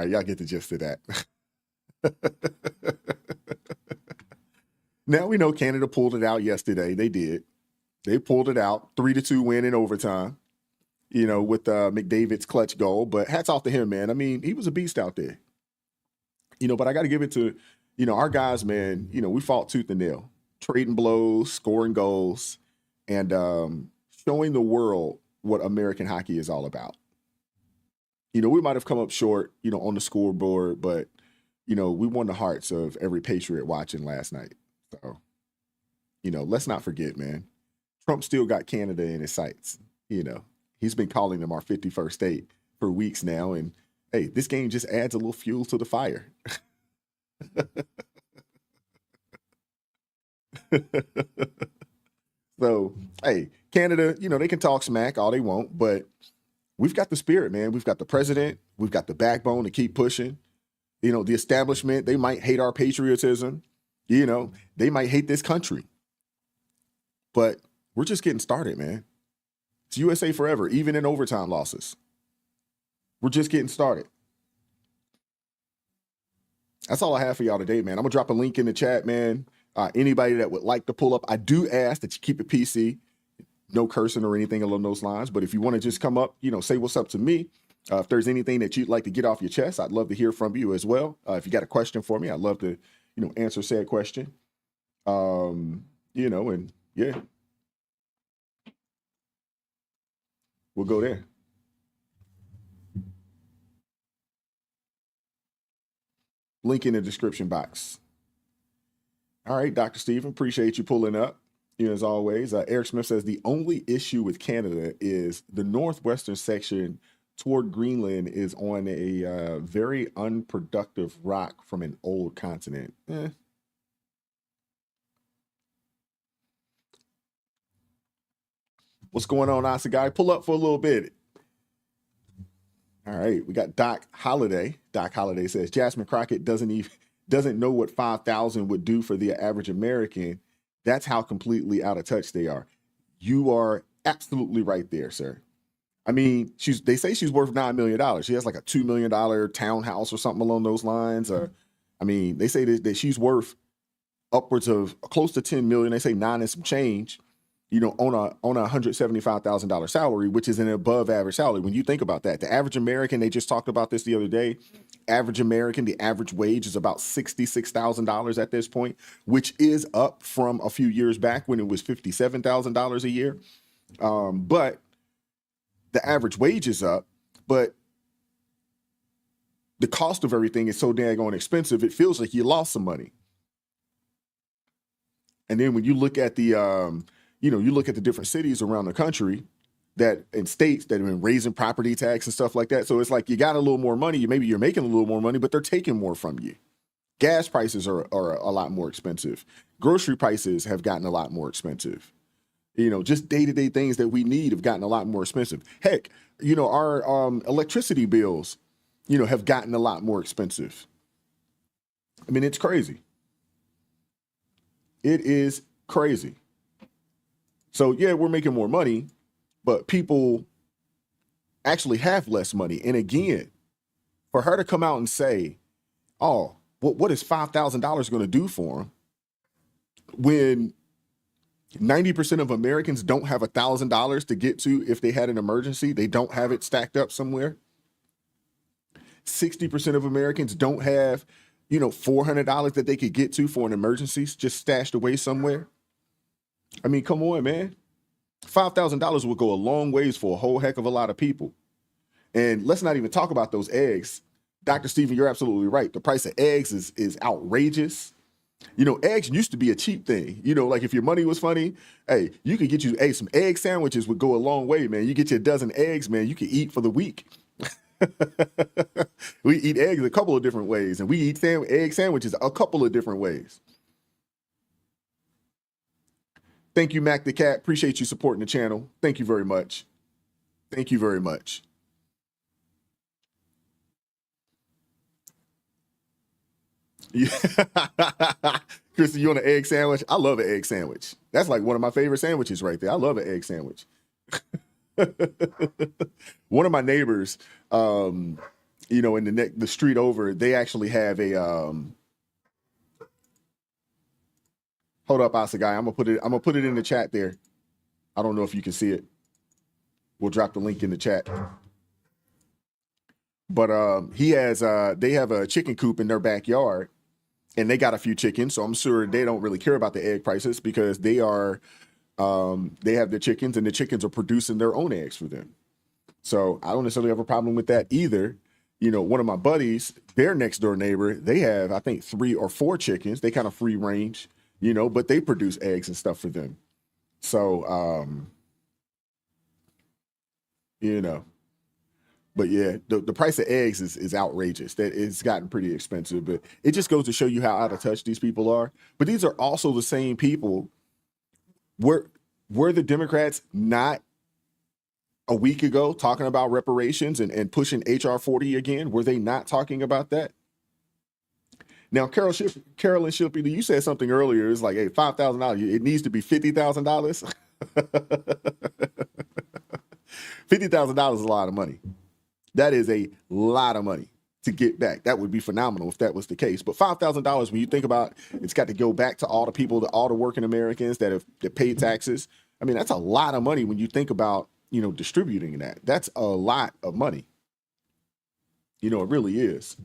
[SPEAKER 2] All right, y'all get the gist of that. Now we know Canada pulled it out yesterday. They did. They pulled it out, 3-2 win in overtime, with McDavid's clutch goal. But hats off to him, man. I mean, he was a beast out there. But I got to give it to, our guys, man. We fought tooth and nail, trading blows, scoring goals, and showing the world what American hockey is all about. We might have come up short, on the scoreboard, but, we won the hearts of every Patriot watching last night. So, let's not forget, man. Trump still got Canada in his sights. He's been calling them our 51st state for weeks now. And, hey, this game just adds a little fuel to the fire. So, hey, Canada, they can talk smack all they want, but we've got the spirit, man. We've got the president. We've got the backbone to keep pushing. The establishment, they might hate our patriotism. They might hate this country. But we're just getting started, man. It's USA forever, even in overtime losses. We're just getting started. That's all I have for y'all today, man. I'm going to drop a link in the chat, man. Anybody that would like to pull up, I do ask that you keep it PC. No cursing or anything along those lines. But if you want to just come up, say what's up to me. If there's anything that you'd like to get off your chest, I'd love to hear from you as well. If you got a question for me, I'd love to, answer said question. And yeah, we'll go there. Link in the description box. All right, Dr. Stephen, appreciate you pulling up. As always, Eric Smith says the only issue with Canada is the northwestern section toward Greenland is on a very unproductive rock from an old continent. What's going on, Asa Guy? Pull up for a little bit. All right, we got Doc Holiday. Doc Holiday says Jasmine Crockett doesn't know what 5,000 would do for the average American. That's how completely out of touch they are. You are absolutely right there, sir. I mean, they say she's worth $9 million. She has like a $2 million townhouse or something along those lines. Or, I mean, they say that she's worth upwards of close to $10 million. They say 9 and some change, on a $175,000 salary, which is an above average salary. When you think about that, the average American, they just talked about this the other day. Average American, the average wage is about $66,000 at this point, which is up from a few years back when it was $57,000 a year. But the average wage is up, but the cost of everything is so daggone expensive, it feels like you lost some money. And then when you look at the, you look at the different cities around the country and states that have been raising property tax and stuff like that. So it's like you got a little more money. Maybe you're making a little more money, but they're taking more from you. Gas prices are a lot more expensive. Grocery prices have gotten a lot more expensive. Just day-to-day things that we need have gotten a lot more expensive. Heck, our electricity bills, have gotten a lot more expensive. I mean, it's crazy. It is crazy. So, yeah, we're making more money, but people actually have less money. And again, for her to come out and say, oh, what is $5,000 going to do for them when 90% of Americans don't have $1,000 to get to if they had an emergency? They don't have it stacked up somewhere. 60% of Americans don't have, $400 that they could get to for an emergency just stashed away somewhere. I mean, come on, man. $5,000 will go a long ways for a whole heck of a lot of people. And let's not even talk about those eggs. Dr. Stephen, you're absolutely right. The price of eggs is outrageous. Eggs used to be a cheap thing. Like if your money was funny, hey, you could get you, some egg sandwiches would go a long way, man. You get you a dozen eggs, man, you could eat for the week. We eat eggs a couple of different ways, and we eat egg sandwiches a couple of different ways. Thank you, Mac the Cat. Appreciate you supporting the channel. Thank you very much. Thank you very much. Yeah. Krista, you want an egg sandwich? I love an egg sandwich. That's like one of my favorite sandwiches right there. I love an egg sandwich. One of my neighbors, you know, in the street over, they actually have a hold up, Asa guy. I'm gonna put it in the chat there. I don't know if you can see it. We'll drop the link in the chat. But they have a chicken coop in their backyard, and they got a few chickens. So I'm sure they don't really care about the egg prices because they have their chickens, and the chickens are producing their own eggs for them. So I don't necessarily have a problem with that either. You know, one of my buddies, their next door neighbor, they have, I think, 3 or 4 chickens. They kind of free range, you know, but they produce eggs and stuff for them. So, you know, but yeah, the price of eggs is outrageous. That it's gotten pretty expensive, but it just goes to show you how out of touch these people are. But these are also the same people. Were the Democrats not a week ago talking about reparations and pushing HR 40 again? Were they not talking about that? Now, Carolyn Shipley, you said something earlier. It's like, hey, $5,000. It needs to be $50,000. $50,000 is a lot of money. That is a lot of money to get back. That would be phenomenal if that was the case. But $5,000, when you think about it's got to go back to all the people, all the working Americans that paid taxes. I mean, that's a lot of money when you think about, you know, distributing that. That's a lot of money. You know, it really is.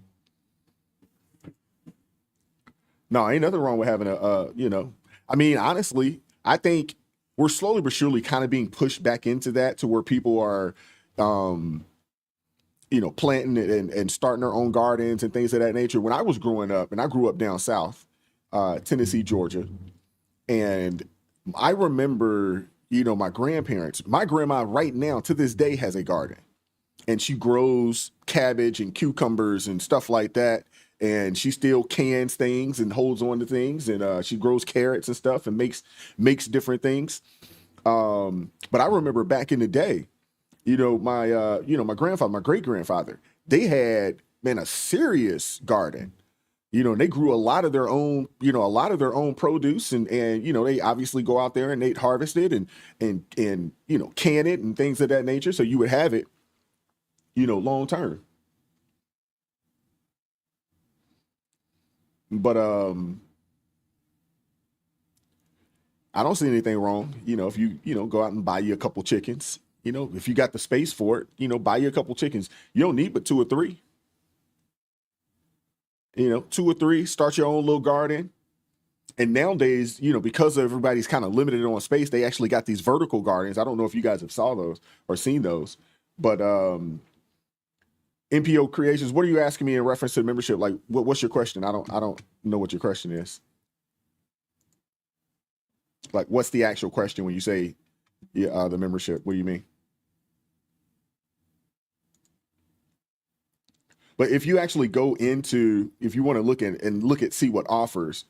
[SPEAKER 2] No, ain't nothing wrong with having you know, I mean, honestly, I think we're slowly but surely kind of being pushed back into that to where people are, you know, planting and starting their own gardens and things of that nature. When I was growing up, and I grew up down south, Tennessee, Georgia, and I remember, you know, my grandma right now to this day has a garden, and she grows cabbage and cucumbers and stuff like that. And she still cans things and holds on to things, and she grows carrots and stuff and makes different things. But I remember back in the day, you know, my grandfather, my great grandfather, they had, man, a serious garden. You know, and they grew a lot of their own produce, and you know, they obviously go out there and they'd harvest it and you know, can it and things of that nature. So you would have it, you know, long term. But I don't see anything wrong, you know, if you go out and buy you a couple chickens, you know, if you got the space for it, you know, buy you a couple chickens. You don't need but 2 or 3. You know, 2 or 3, start your own little garden. And nowadays, you know, because everybody's kind of limited on space, they actually got these vertical gardens. I don't know if you guys have saw those or seen those, but NPO Creations, what are you asking me in reference to the membership? Like, what's your question? I don't know what your question is. Like, what's the actual question when you say the membership? What do you mean? But if you actually go into, if you want to look at see what offers,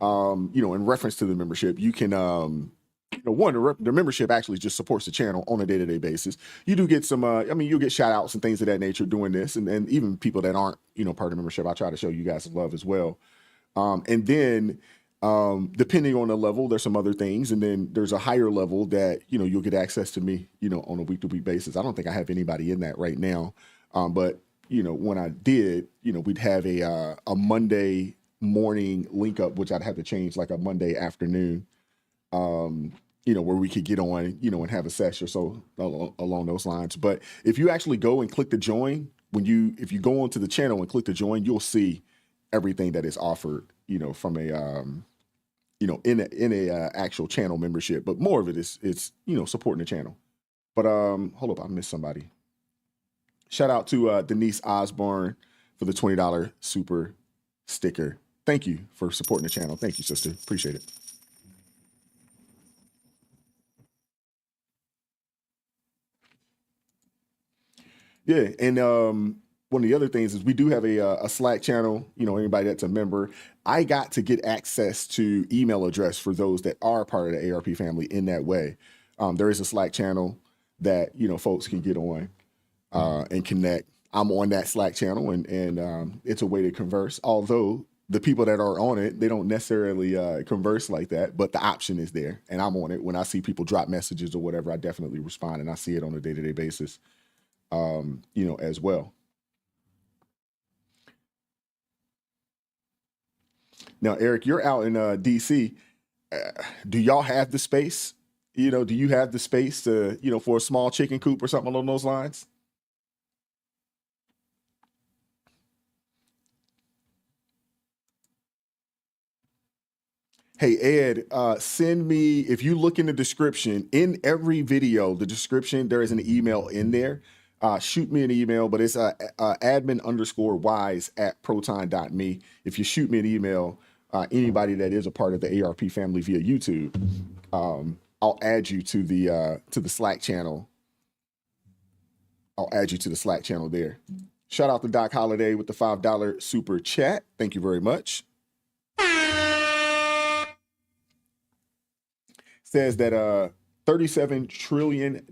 [SPEAKER 2] you know, in reference to the membership, you can, you know, the membership actually just supports the channel on a day-to-day basis. You do get some, I mean, you'll get shout outs and things of that nature doing this. And even people that aren't, you know, part of the membership, I try to show you guys some love as well. And then depending on the level, there's some other things. And then there's a higher level that, you know, you'll get access to me, you know, on a week-to-week basis. I don't think I have anybody in that right now. But, you know, when I did, you know, we'd have a Monday morning link up, which I'd have to change like a Monday afternoon. You know, where we could get on, you know, and have a session or so along those lines. But if you actually go and click the join, if you go onto the channel and click the join, you'll see everything that is offered, you know, from a, you know, in a actual channel membership. But more of it is, you know, supporting the channel. But hold up, I missed somebody. Shout out to Denise Osborne for the $20 super sticker. Thank you for supporting the channel. Thank you, sister. Appreciate it. Yeah, and one of the other things is we do have a Slack channel. You know, anybody that's a member, I got to get access to email address for those that are part of the ARP family in that way. There is a Slack channel that, you know, folks can get on and connect. I'm on that Slack channel, and it's a way to converse. Although the people that are on it, they don't necessarily converse like that, but the option is there, and I'm on it. When I see people drop messages or whatever, I definitely respond, and I see it on a day-to-day basis. You know, as well. Now, Eric, you're out in DC. Do y'all have the space? Do you have the space to, for a small chicken coop or something along those lines? Hey, Ed, send me, if you look in the description, in every video, the description, there is an email in there. Shoot me an email, but it's admin_wise@proton.me. If you shoot me an email, anybody that is a part of the ARP family via YouTube, I'll add you to the Slack channel. I'll add you to the Slack channel there. Shout out to Doc Holiday with the $5 super chat. Thank you very much. Says that $37 trillion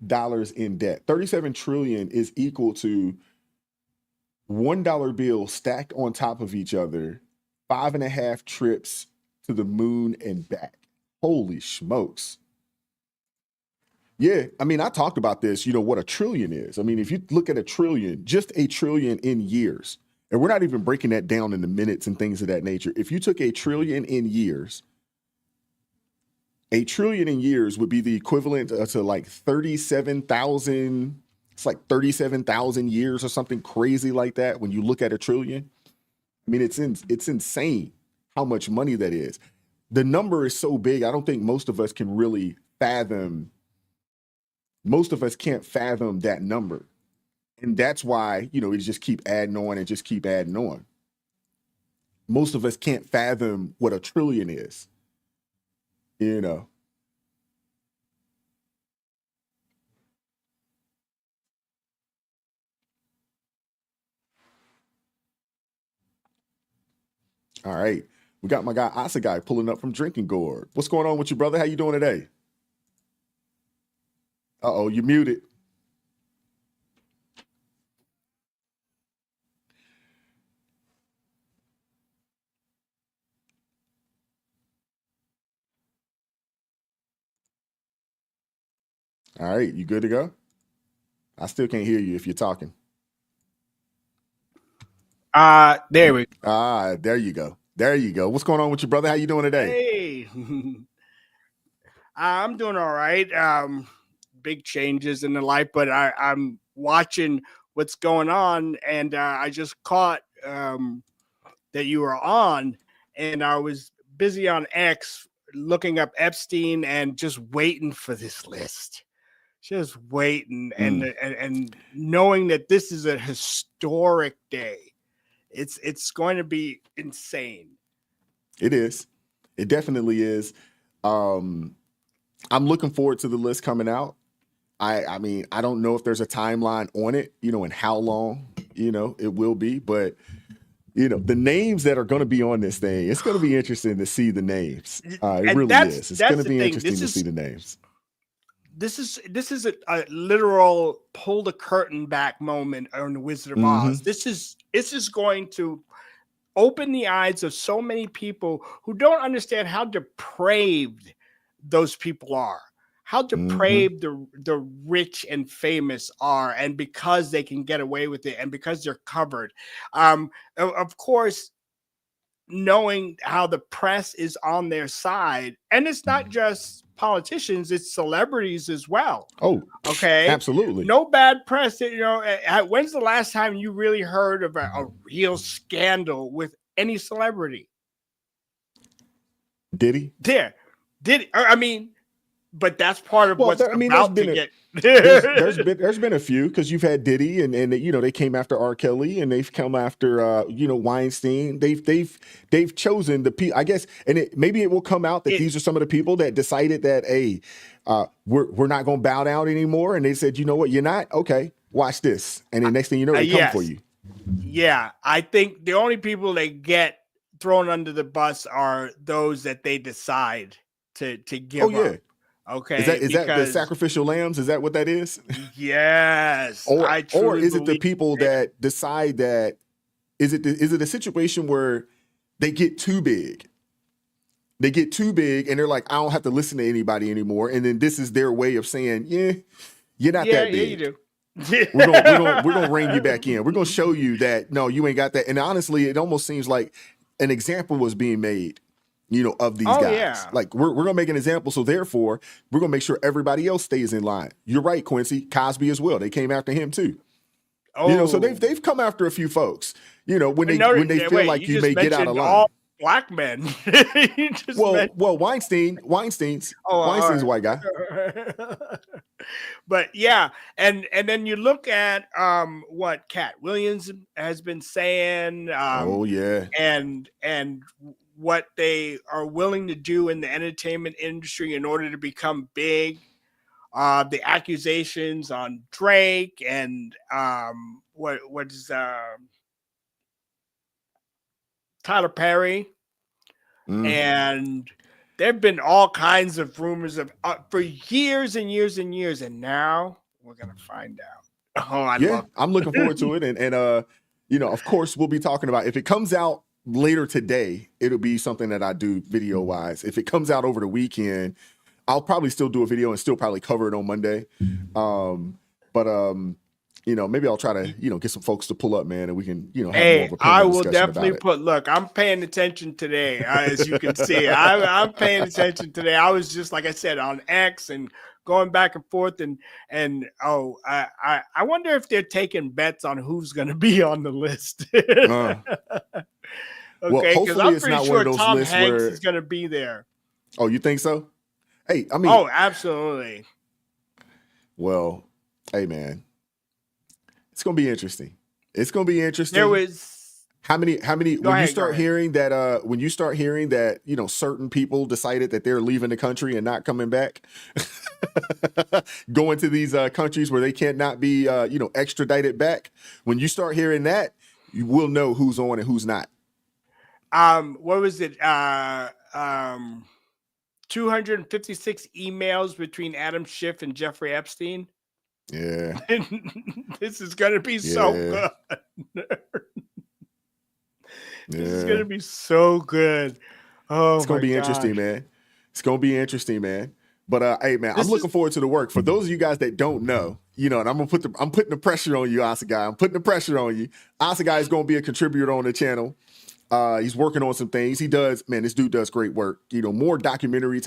[SPEAKER 2] in debt. $37 trillion is equal to $1 bills stacked on top of each other, 5.5 trips to the moon and back. Holy smokes. Yeah, I mean, I talked about this, what a trillion is. I mean, if you look at a trillion, just a trillion in years, and we're not even breaking that down into minutes and things of that nature. If you took a trillion in years, a trillion in years would be the equivalent to like 37,000. It's like 37,000 years or something crazy like that. When you look at a trillion, I mean, it's insane how much money that is. The number is so big. I don't think most of us can really fathom. Most of us can't fathom that number. And that's why, it just keep adding on and just keep adding on. Most of us can't fathom what a trillion is. All right. We got my guy, Asa Guy, pulling up from Drinking Gourd. What's going on with you, brother? How you doing today? Uh-oh, you muted. All right, you good to go? I still can't hear you if you're talking.
[SPEAKER 19] There we
[SPEAKER 2] go. There you go. There you go. What's going on with you, brother? How you doing today?
[SPEAKER 19] Hey. I'm doing all right. Big changes in the life, but I'm watching what's going on, and I just caught that you were on, and I was busy on X looking up Epstein and just waiting for this list. Just waiting and knowing that this is a historic day. It's going to be insane.
[SPEAKER 2] It is. It definitely is. I'm looking forward to the list coming out. I mean, I don't know if there's a timeline on it, and how long, it will be, but the names that are going to be on this thing, it's going to be interesting to see the names. It really is. It's going to be interesting to see the names.
[SPEAKER 19] This is a literal pull the curtain back moment on the Wizard of Oz. This is going to open the eyes of so many people who don't understand how depraved those people are, how depraved the rich and famous are, and because they can get away with it and because they're covered. Of course, knowing how the press is on their side, and it's not just politicians, it's celebrities as well.
[SPEAKER 2] Oh,
[SPEAKER 19] okay,
[SPEAKER 2] absolutely.
[SPEAKER 19] No bad press. When's the last time you really heard of a real scandal with any celebrity?
[SPEAKER 2] Diddy?
[SPEAKER 19] Diddy. I mean, but that's part of what's about to get.
[SPEAKER 2] There's been a few, because you've had Diddy and they came after R. Kelly, and they've come after Weinstein. They've chosen the I guess, and maybe it will come out that these are some of the people that decided that, hey, we're not going to bow down anymore, and they said, you know what, you're not, okay, watch this, and the next thing you know, they come for you.
[SPEAKER 19] Yeah, I think the only people that get thrown under the bus are those that they decide to give up. Okay.
[SPEAKER 2] Is that the sacrificial lambs? Is that what that is?
[SPEAKER 19] Yes.
[SPEAKER 2] Or is it the people that decide that, is it a situation where they get too big? They get too big and they're like, I don't have to listen to anybody anymore. And then this is their way of saying, yeah, you're not that big.
[SPEAKER 19] Yeah, you do.
[SPEAKER 2] We're gonna rein you back in. We're gonna show you that no, you ain't got that. And honestly, it almost seems like an example was being made, of these
[SPEAKER 19] Oh,
[SPEAKER 2] guys.
[SPEAKER 19] yeah.
[SPEAKER 2] Like we're gonna make an example, so therefore we're gonna make sure everybody else stays in line. You're right, Quincy. Cosby as well. They came after him too. So they've come after a few folks. When they feel like you may get out of line.
[SPEAKER 19] All black men.
[SPEAKER 2] Weinstein's a white guy.
[SPEAKER 19] But yeah, and then you look at what Cat Williams has been saying. And what they are willing to do in the entertainment industry in order to become big. The accusations on Drake and what is Tyler Perry, and there have been all kinds of rumors of for years and years and years, and now we're gonna find out.
[SPEAKER 2] I'm looking forward to it, and of course we'll be talking about if it comes out later today, it'll be something that I do video wise. If it comes out over the weekend, I'll probably still do a video and still probably cover it on Monday. Maybe I'll try to, get some folks to pull up, man, and we can, have more of a
[SPEAKER 19] I
[SPEAKER 2] panel
[SPEAKER 19] will
[SPEAKER 2] discussion
[SPEAKER 19] definitely
[SPEAKER 2] about it.
[SPEAKER 19] look, I'm paying attention today, as you can see. I'm paying attention today. I was just, like I said, on X and going back and forth I wonder if they're taking bets on who's going to be on the list. Okay, because I'm pretty sure Tom Hanks is going to be there.
[SPEAKER 2] Oh, you think so? Hey, I mean,
[SPEAKER 19] absolutely.
[SPEAKER 2] Well, hey, man, it's gonna be interesting. It's gonna be interesting.
[SPEAKER 19] There was
[SPEAKER 2] how many when you start hearing that certain people decided that they're leaving the country and not coming back, going to these countries where they cannot be extradited back. When you start hearing that, you will know who's on and who's not.
[SPEAKER 19] What was it? 256 emails between Adam Schiff and Jeffrey Epstein.
[SPEAKER 2] Yeah.
[SPEAKER 19] This is going to be so good. This is going to be so good. Oh,
[SPEAKER 2] it's going to be interesting, man. It's going to be interesting, man. But hey, man, I'm looking forward to the work. For those of you guys that don't know, and I'm putting the pressure on you, Asagai. I'm putting the pressure on you. Asagai is going to be a contributor on the channel. He's working on some things. This dude does great work. More documentary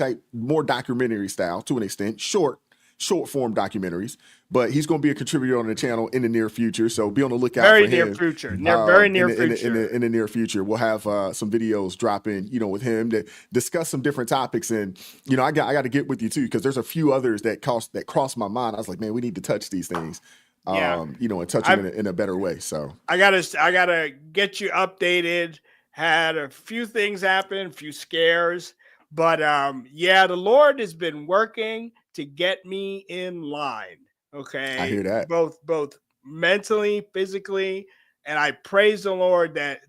[SPEAKER 2] style to an extent, short form documentaries. But he's going to be a contributor on the channel in the near future. So be on the lookout for him.
[SPEAKER 19] Very near future.
[SPEAKER 2] In the near future, we'll have some videos dropping, with him to discuss some different topics. And I got to get with you too, because there's a few others that crossed my mind. I was like, man, we need to touch these things. And touch them in a better way. So
[SPEAKER 19] I gotta get you updated. Had a few things happen, a few scares, but the Lord has been working to get me in line. Okay,
[SPEAKER 2] I hear that.
[SPEAKER 19] Both mentally, physically, and I praise the Lord that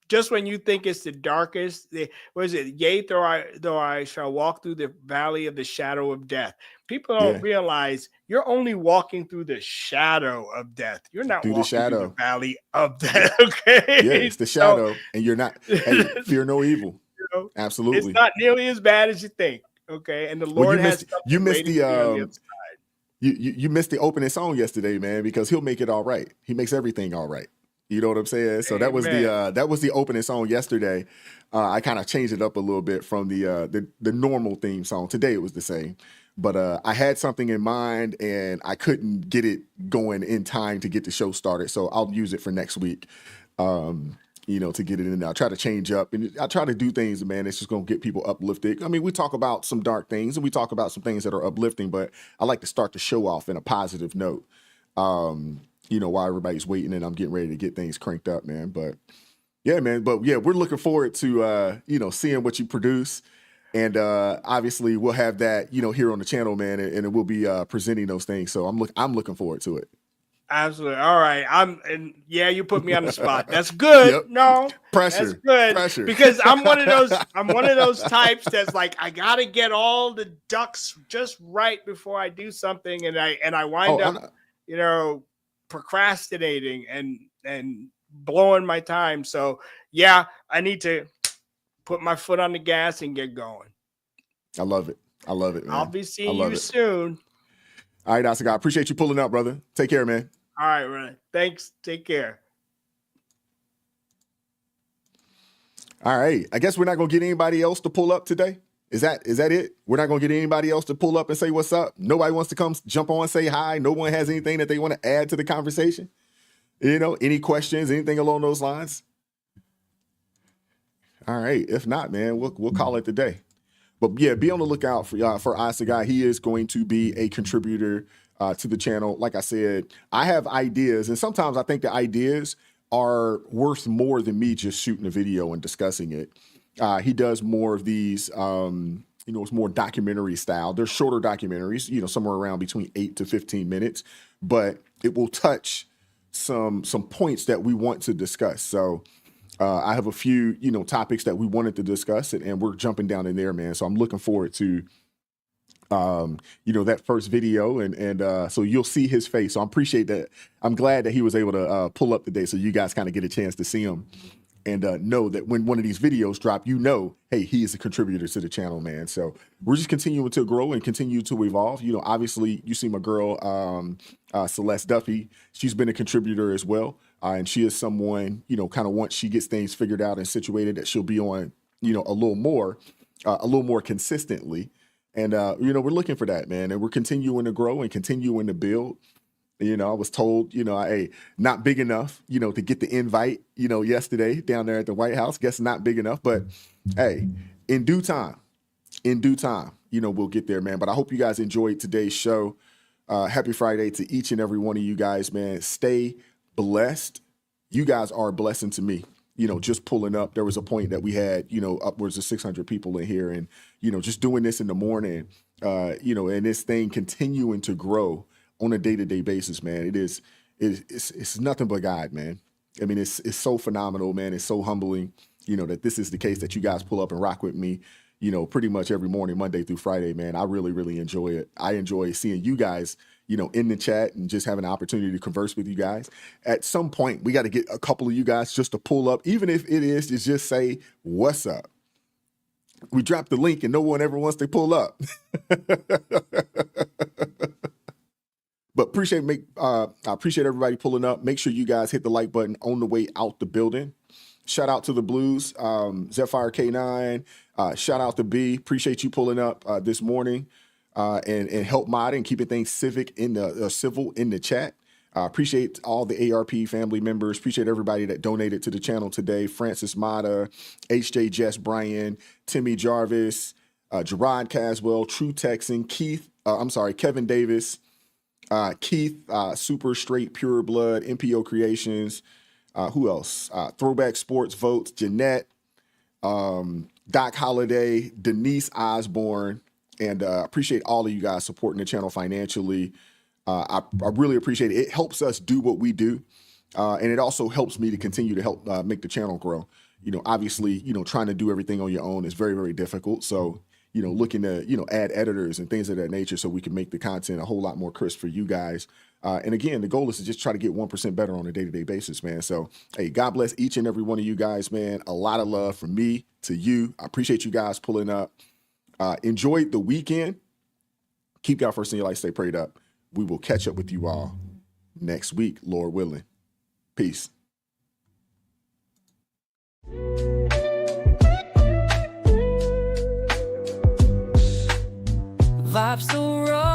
[SPEAKER 19] just when you think it's the darkest, yea, though I shall walk through the valley of the shadow of death. People don't realize you're only walking through the shadow of death. You're not walking through the valley of death. Okay.
[SPEAKER 2] Yeah, it's the shadow, and you're not. Hey, fear no evil. Absolutely,
[SPEAKER 19] it's not nearly as bad as you think. Okay, and the Lord
[SPEAKER 2] you missed the opening song yesterday, man, because He'll make it all right. He makes everything all right. You know what I'm saying? So that was the opening song yesterday. I kind of changed it up a little bit from the normal theme song. Today it was the same, but I had something in mind and I couldn't get it going in time to get the show started. So I'll use it for next week. To get it in there. I try to change up and I try to do things, man, it's just going to get people uplifted. I mean, we talk about some dark things and we talk about some things that are uplifting, but I like to start the show off in a positive note. While everybody's waiting and I'm getting ready to get things cranked up, man. But yeah, we're looking forward to, seeing what you produce. And obviously we'll have that, here on the channel, man, and we'll be presenting those things. So I'm looking forward to it.
[SPEAKER 19] Absolutely. All right. You put me on the spot. That's good.
[SPEAKER 2] Yep.
[SPEAKER 19] No
[SPEAKER 2] pressure.
[SPEAKER 19] That's good.
[SPEAKER 2] Pressure.
[SPEAKER 19] Because I'm one of those types that's like, I gotta get all the ducks just right before I do something, and I wind up, procrastinating and blowing my time. So I need to put my foot on the gas and get going.
[SPEAKER 2] I love it, man.
[SPEAKER 19] I'll be seeing you soon.
[SPEAKER 2] All right, Asagai, I appreciate you pulling up, brother. Take care, man.
[SPEAKER 19] All right, brother. Thanks. Take care.
[SPEAKER 2] All right. I guess we're not going to get anybody else to pull up today. Is that it? We're not going to get anybody else to pull up and say what's up. Nobody wants to come jump on, say hi. No one has anything that they want to add to the conversation. You know, any questions, anything along those lines? All right. If not, man, we'll call it the day. But yeah, be on the lookout for Asa Guy. He is going to be a contributor to the channel. Like I said, I have ideas, and sometimes I think the ideas are worth more than me just shooting a video and discussing it. He does more of these, it's more documentary style. They're shorter documentaries, somewhere around between 8 to 15 minutes, but it will touch some points that we want to discuss. So I have a few, topics that we wanted to discuss, and we're jumping down in there, man. So I'm looking forward to, that first video, and so you'll see his face. So I appreciate that. I'm glad that he was able to pull up today, so you guys kind of get a chance to see him and know that when one of these videos drop, hey, he is a contributor to the channel, man. So we're just continuing to grow and continue to evolve. Obviously, you see my girl, Celeste Duffy. She's been a contributor as well. And she is someone, kind of once she gets things figured out and situated, that she'll be on, a little more consistently. And, we're looking for that, man. And we're continuing to grow and continuing to build. I was told, hey, not big enough, to get the invite, yesterday down there at the White House. Guess not big enough. But, hey, in due time, we'll get there, man. But I hope you guys enjoyed today's show. Happy Friday to each and every one of you guys, man. Stay blessed. You guys are a blessing to me. Just pulling up. There was a point that we had, upwards of 600 people in here, and, just doing this in the morning, and this thing continuing to grow on a day-to-day basis, man. It's nothing but God, man. I mean, it's so phenomenal, man. It's so humbling, that this is the case, that you guys pull up and rock with me, pretty much every morning, Monday through Friday, man. I really, really enjoy it. I enjoy seeing you guys, in the chat and just having an opportunity to converse with you guys. At some point, we got to get a couple of you guys just to pull up, even if it is to just say, what's up? We dropped the link and no one ever wants to pull up. But I appreciate everybody pulling up. Make sure you guys hit the like button on the way out the building. Shout out to the Blues, Zephyr K9. Shout out to B. Appreciate you pulling up this morning and help modding, keeping things civil in the chat. Appreciate all the ARP family members. Appreciate everybody that donated to the channel today. Francis Mata, HJ Jess Bryan, Timmy Jarvis, Gerard Caswell, True Texan, Kevin Davis, Keith, Super Straight Pure Blood, MPO Creations. Who else? Throwback Sports Votes, Jeanette, Doc Holiday, Denise Osborne, and appreciate all of you guys supporting the channel financially. I really appreciate it. It helps us do what we do, and it also helps me to continue to help make the channel grow. Obviously, trying to do everything on your own is very, very difficult. So, looking to, add editors and things of that nature so we can make the content a whole lot more crisp for you guys. And again, the goal is to just try to get 1% better on a day-to-day basis, man. So, hey, God bless each and every one of you guys, man. A lot of love from me to you. I appreciate you guys pulling up. Enjoy the weekend. Keep y'all first in your life. Stay prayed up. We will catch up with you all next week, Lord willing. Peace.
[SPEAKER 19] Vibes so raw.